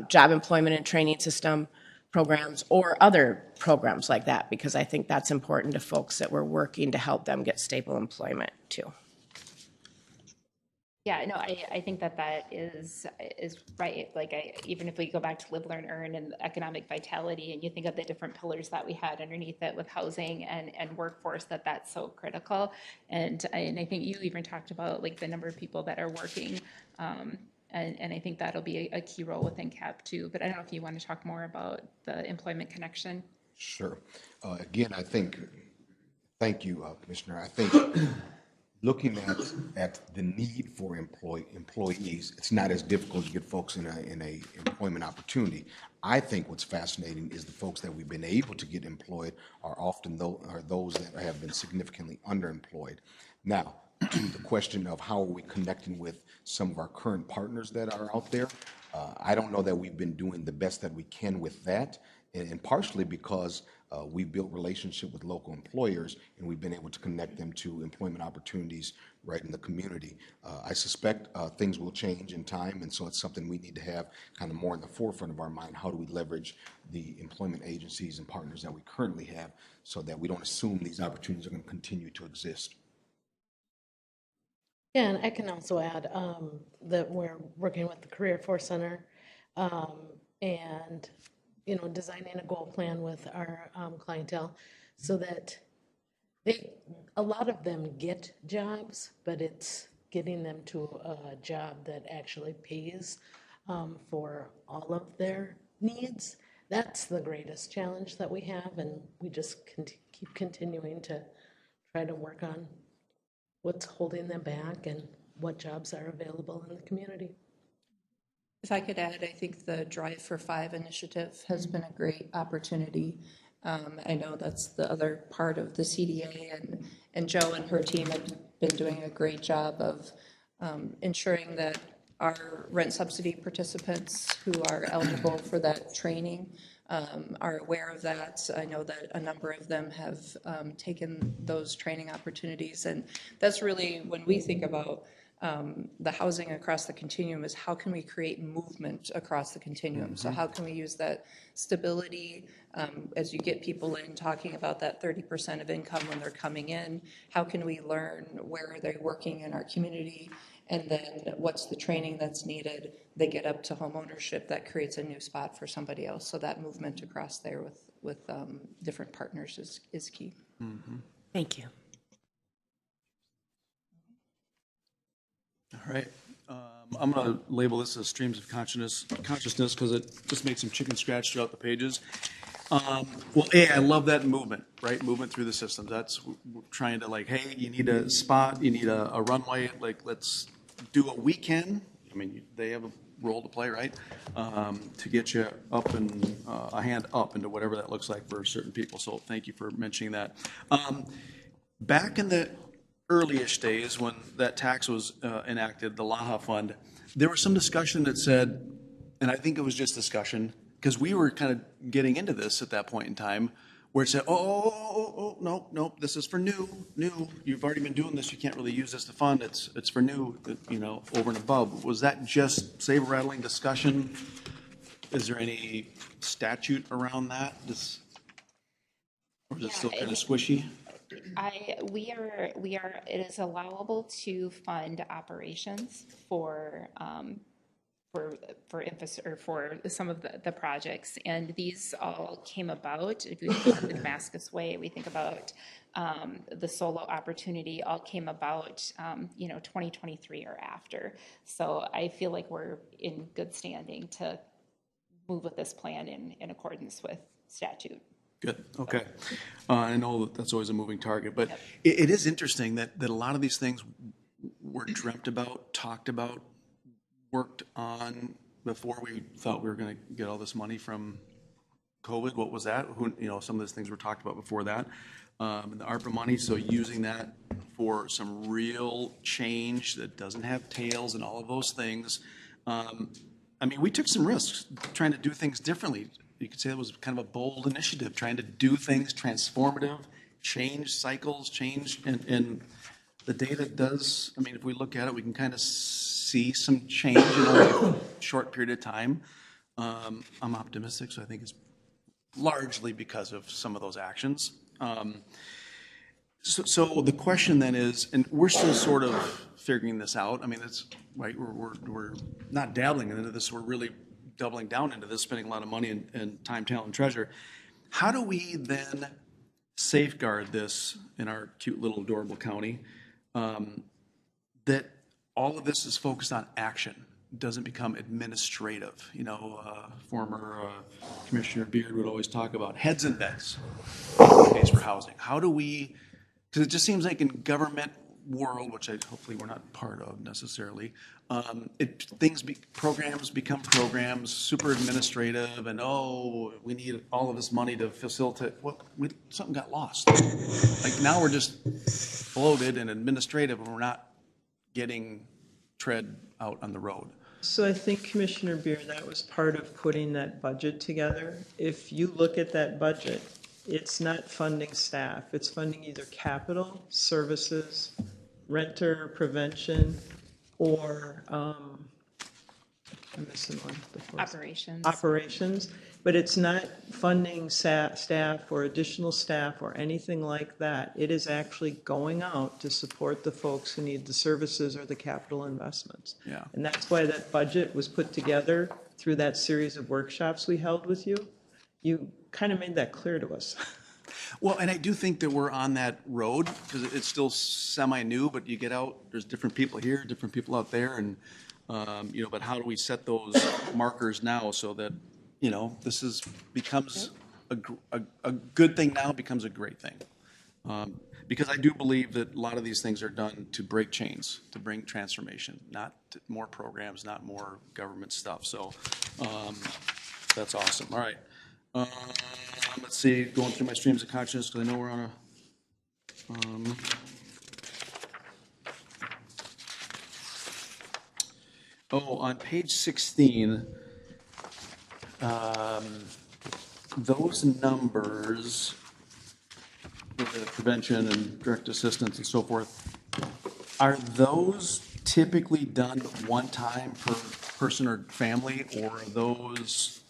job employment and training system programs or other programs like that, because I think that's important to folks that we're working to help them get stable employment too. Yeah, no, I think that is right. Like, even if we go back to Live, Learn, Earn and economic vitality, and you think of the different pillars that we had underneath it with housing and workforce, that's so critical. And I think you even talked about like the number of people that are working, and I think that'll be a key role within CAP too. But I don't know if you want to talk more about the employment connection. Sure. Again, thank you, Commissioner. I think looking at the need for employees, it's not as difficult to get folks in a employment opportunity. I think what's fascinating is the folks that we've been able to get employed are often those that have been significantly underemployed. Now, to the question of how are we connecting with some of our current partners that are out there, I don't know that we've been doing the best that we can with that, and partially because we've built relationship with local employers and we've been able to connect them to employment opportunities right in the community. I suspect things will change in time, and so it's something we need to have kind of more in the forefront of our mind. How do we leverage the employment agencies and partners that we currently have so that we don't assume these opportunities are going to continue to exist? Yeah, and I can also add that we're working with the Career Force Center and, you know, designing a goal plan with our clientele so that a lot of them get jobs, but it's getting them to a job that actually pays for all of their needs. That's the greatest challenge that we have, and we just keep continuing to try to work on what's holding them back and what jobs are available in the community. If I could add, I think the Drive for Five initiative has been a great opportunity. I know that's the other part of the CDA, and Joe and her team have been doing a great job of ensuring that our rent subsidy participants who are eligible for that training are aware of that. I know that a number of them have taken those training opportunities, and that's really when we think about the housing across the continuum is how can we create movement across the continuum? So how can we use that stability as you get people in talking about that 30% of income when they're coming in? How can we learn where are they working in our community? And then what's the training that's needed? They get up to home ownership, that creates a new spot for somebody else. So that movement across there with different partners is key. Thank you. All right. I'm going to label this as streams of consciousness because it just makes some chicken scratch throughout the pages. Well, I love that movement, right? Movement through the system. That's we're trying to like, hey, you need a spot, you need a runway. Like, let's do what we can. I mean, they have a role to play, right? To get you up and a hand up into whatever that looks like for certain people. So thank you for mentioning that. Back in the early-ish days when that tax was enacted, the LAHA fund, there was some discussion that said, and I think it was just discussion, because we were kind of getting into this at that point in time, where it said, no, this is for new. You've already been doing this. You can't really use this to fund. It's for new, over and above. Was that just saber-rattling discussion? Is there any statute around that? Or is it still kind of squishy? We are, it is allowable to fund operations for some of the projects, and these all came about. If we think about the Damascus Way, we think about the solo opportunity, all came about 2023 or after. So I feel like we're in good standing to move with this plan in accordance with statute. Good. Okay. I know that's always a moving target, but it is interesting that a lot of these things were dreamt about, talked about, worked on before we thought we were going to get all this money from COVID. What was that? Some of those things were talked about before that. And the ARPA money, so using that for some real change that doesn't have tails and all of those things. We took some risks trying to do things differently. You could say it was kind of a bold initiative, trying to do things transformative, change cycles, and the data does, if we look at it, we can kind of see some change in a short period of time. I'm optimistic, so I think it's largely because of some of those actions. So the question then is, and we're still sort of figuring this out. That's right. We're not dabbling into this. We're really doubling down into this, spending a lot of money and time, talent, and treasure. How do we then safeguard this in our cute little adorable county, that all of this is focused on action, doesn't become administrative? Former Commissioner Beard would always talk about heads and beds pays for housing. How do we, because it just seems like in government, world, which hopefully we're not part of necessarily, programs become programs, super administrative, and we need all of this money to facilitate. Well, something got lost. Like now we're just bloated and administrative, and we're not getting tread out on the road. So I think, Commissioner Beer, that was part of putting that budget together. If you look at that budget, it's not funding staff. It's funding either capital, services, renter prevention, or, I'm missing one. Operations. Operations, but it's not funding staff or additional staff or anything like that. It is actually going out to support the folks who need the services or the capital investments. Yeah. And that's why that budget was put together through that series of workshops we held with you. You kind of made that clear to us. Well, and I do think that we're on that road because it's still semi-new, but you get out, there's different people here, different people out there, and, but how do we set those markers now so that, this becomes a good thing now becomes a great thing. Because I do believe that a lot of these things are done to break chains, to bring transformation, not more programs, not more government stuff. So that's awesome. All right. Let's see, going through my streams of consciousness because I know we're on a. On page 16, those numbers, the prevention and direct assistance and so forth, are those typically done one time per person or family, or are those,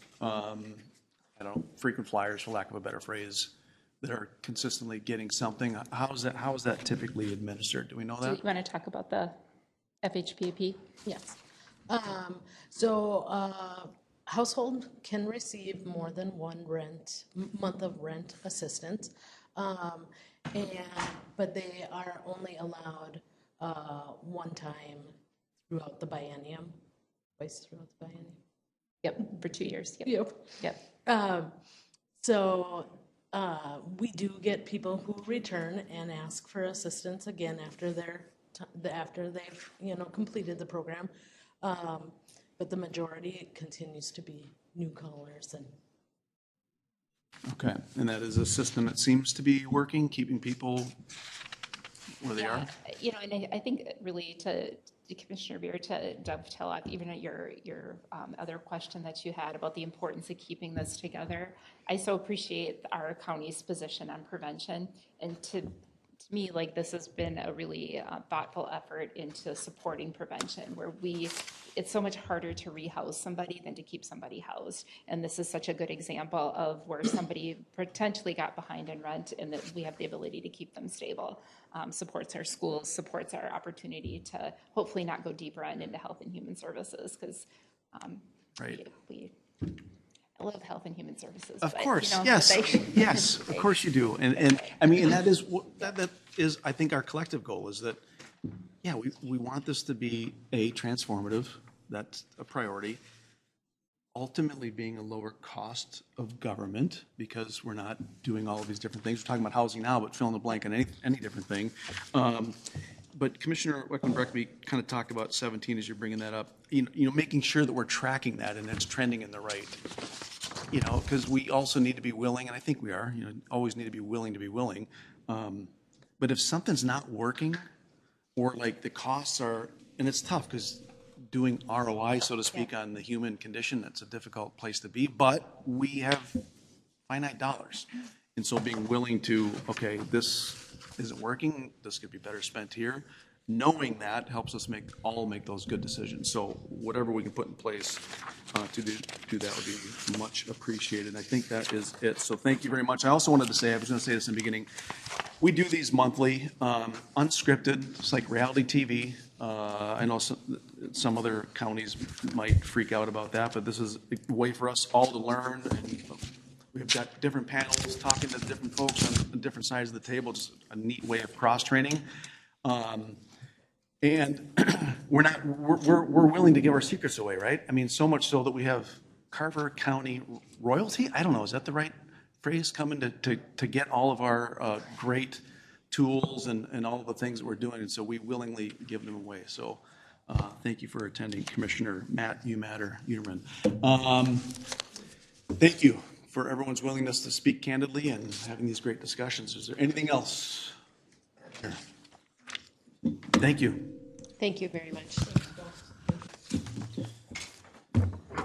frequent flyers, for lack of a better phrase, that are consistently getting something? How is that typically administered? Do we know that? Do you want to talk about the FHPP? Yes. Household can receive more than one month of rent assistance, but they are only allowed one time throughout the biennium, twice throughout the biennium. Yep, for 2 years. Yep. So we do get people who return and ask for assistance again after they've completed the program, but the majority continues to be new callers. Okay, and that is a system that seems to be working, keeping people where they are. And I think really to Commissioner Beer, to dovetail up even at your other question that you had about the importance of keeping this together, I so appreciate our county's position on prevention, and to me, like, this has been a really thoughtful effort into supporting prevention, where it's so much harder to rehouse somebody than to keep somebody housed. And this is such a good example of where somebody potentially got behind in rent and that we have the ability to keep them stable. Supports our schools, supports our opportunity to hopefully not go deeper into health and human services, because right. I love health and human services. Of course, yes, yes, of course you do, and I mean, and that is I think our collective goal is that, yeah, we want this to be transformative. That's a priority. Ultimately, being a lower cost of government, because we're not doing all of these different things. We're talking about housing now, but fill in the blank on any different thing. But Commissioner Weckman-Breckby kind of talked about 17 as you're bringing that up. Making sure that we're tracking that and it's trending in the right. Because we also need to be willing, and I think we are. Always need to be willing to be willing. But if something's not working, or like the costs are, and it's tough because doing ROI, so to speak, on the human condition, that's a difficult place to be. But we have finite dollars, and so being willing to, okay, this isn't working, this could be better spent here. Knowing that helps us make those good decisions. So whatever we can put in place to do that would be much appreciated. I think that is it. So thank you very much. I also wanted to say, I was going to say this in the beginning, we do these monthly, unscripted. It's like reality TV. I know some other counties might freak out about that, but this is a way for us all to learn. And we've got different panels talking to different folks on different sides of the table. Just a neat way of cross-training. And we're willing to give our secrets away, right? I mean, so much so that we have Carver County royalty. I don't know, is that the right phrase? Coming to get all of our great tools and all the things that we're doing, and so we willingly give them away. So thank you for attending, Commissioner Matt Uterman. Thank you for everyone's willingness to speak candidly and having these great discussions. Is there anything else? Thank you. Thank you very much.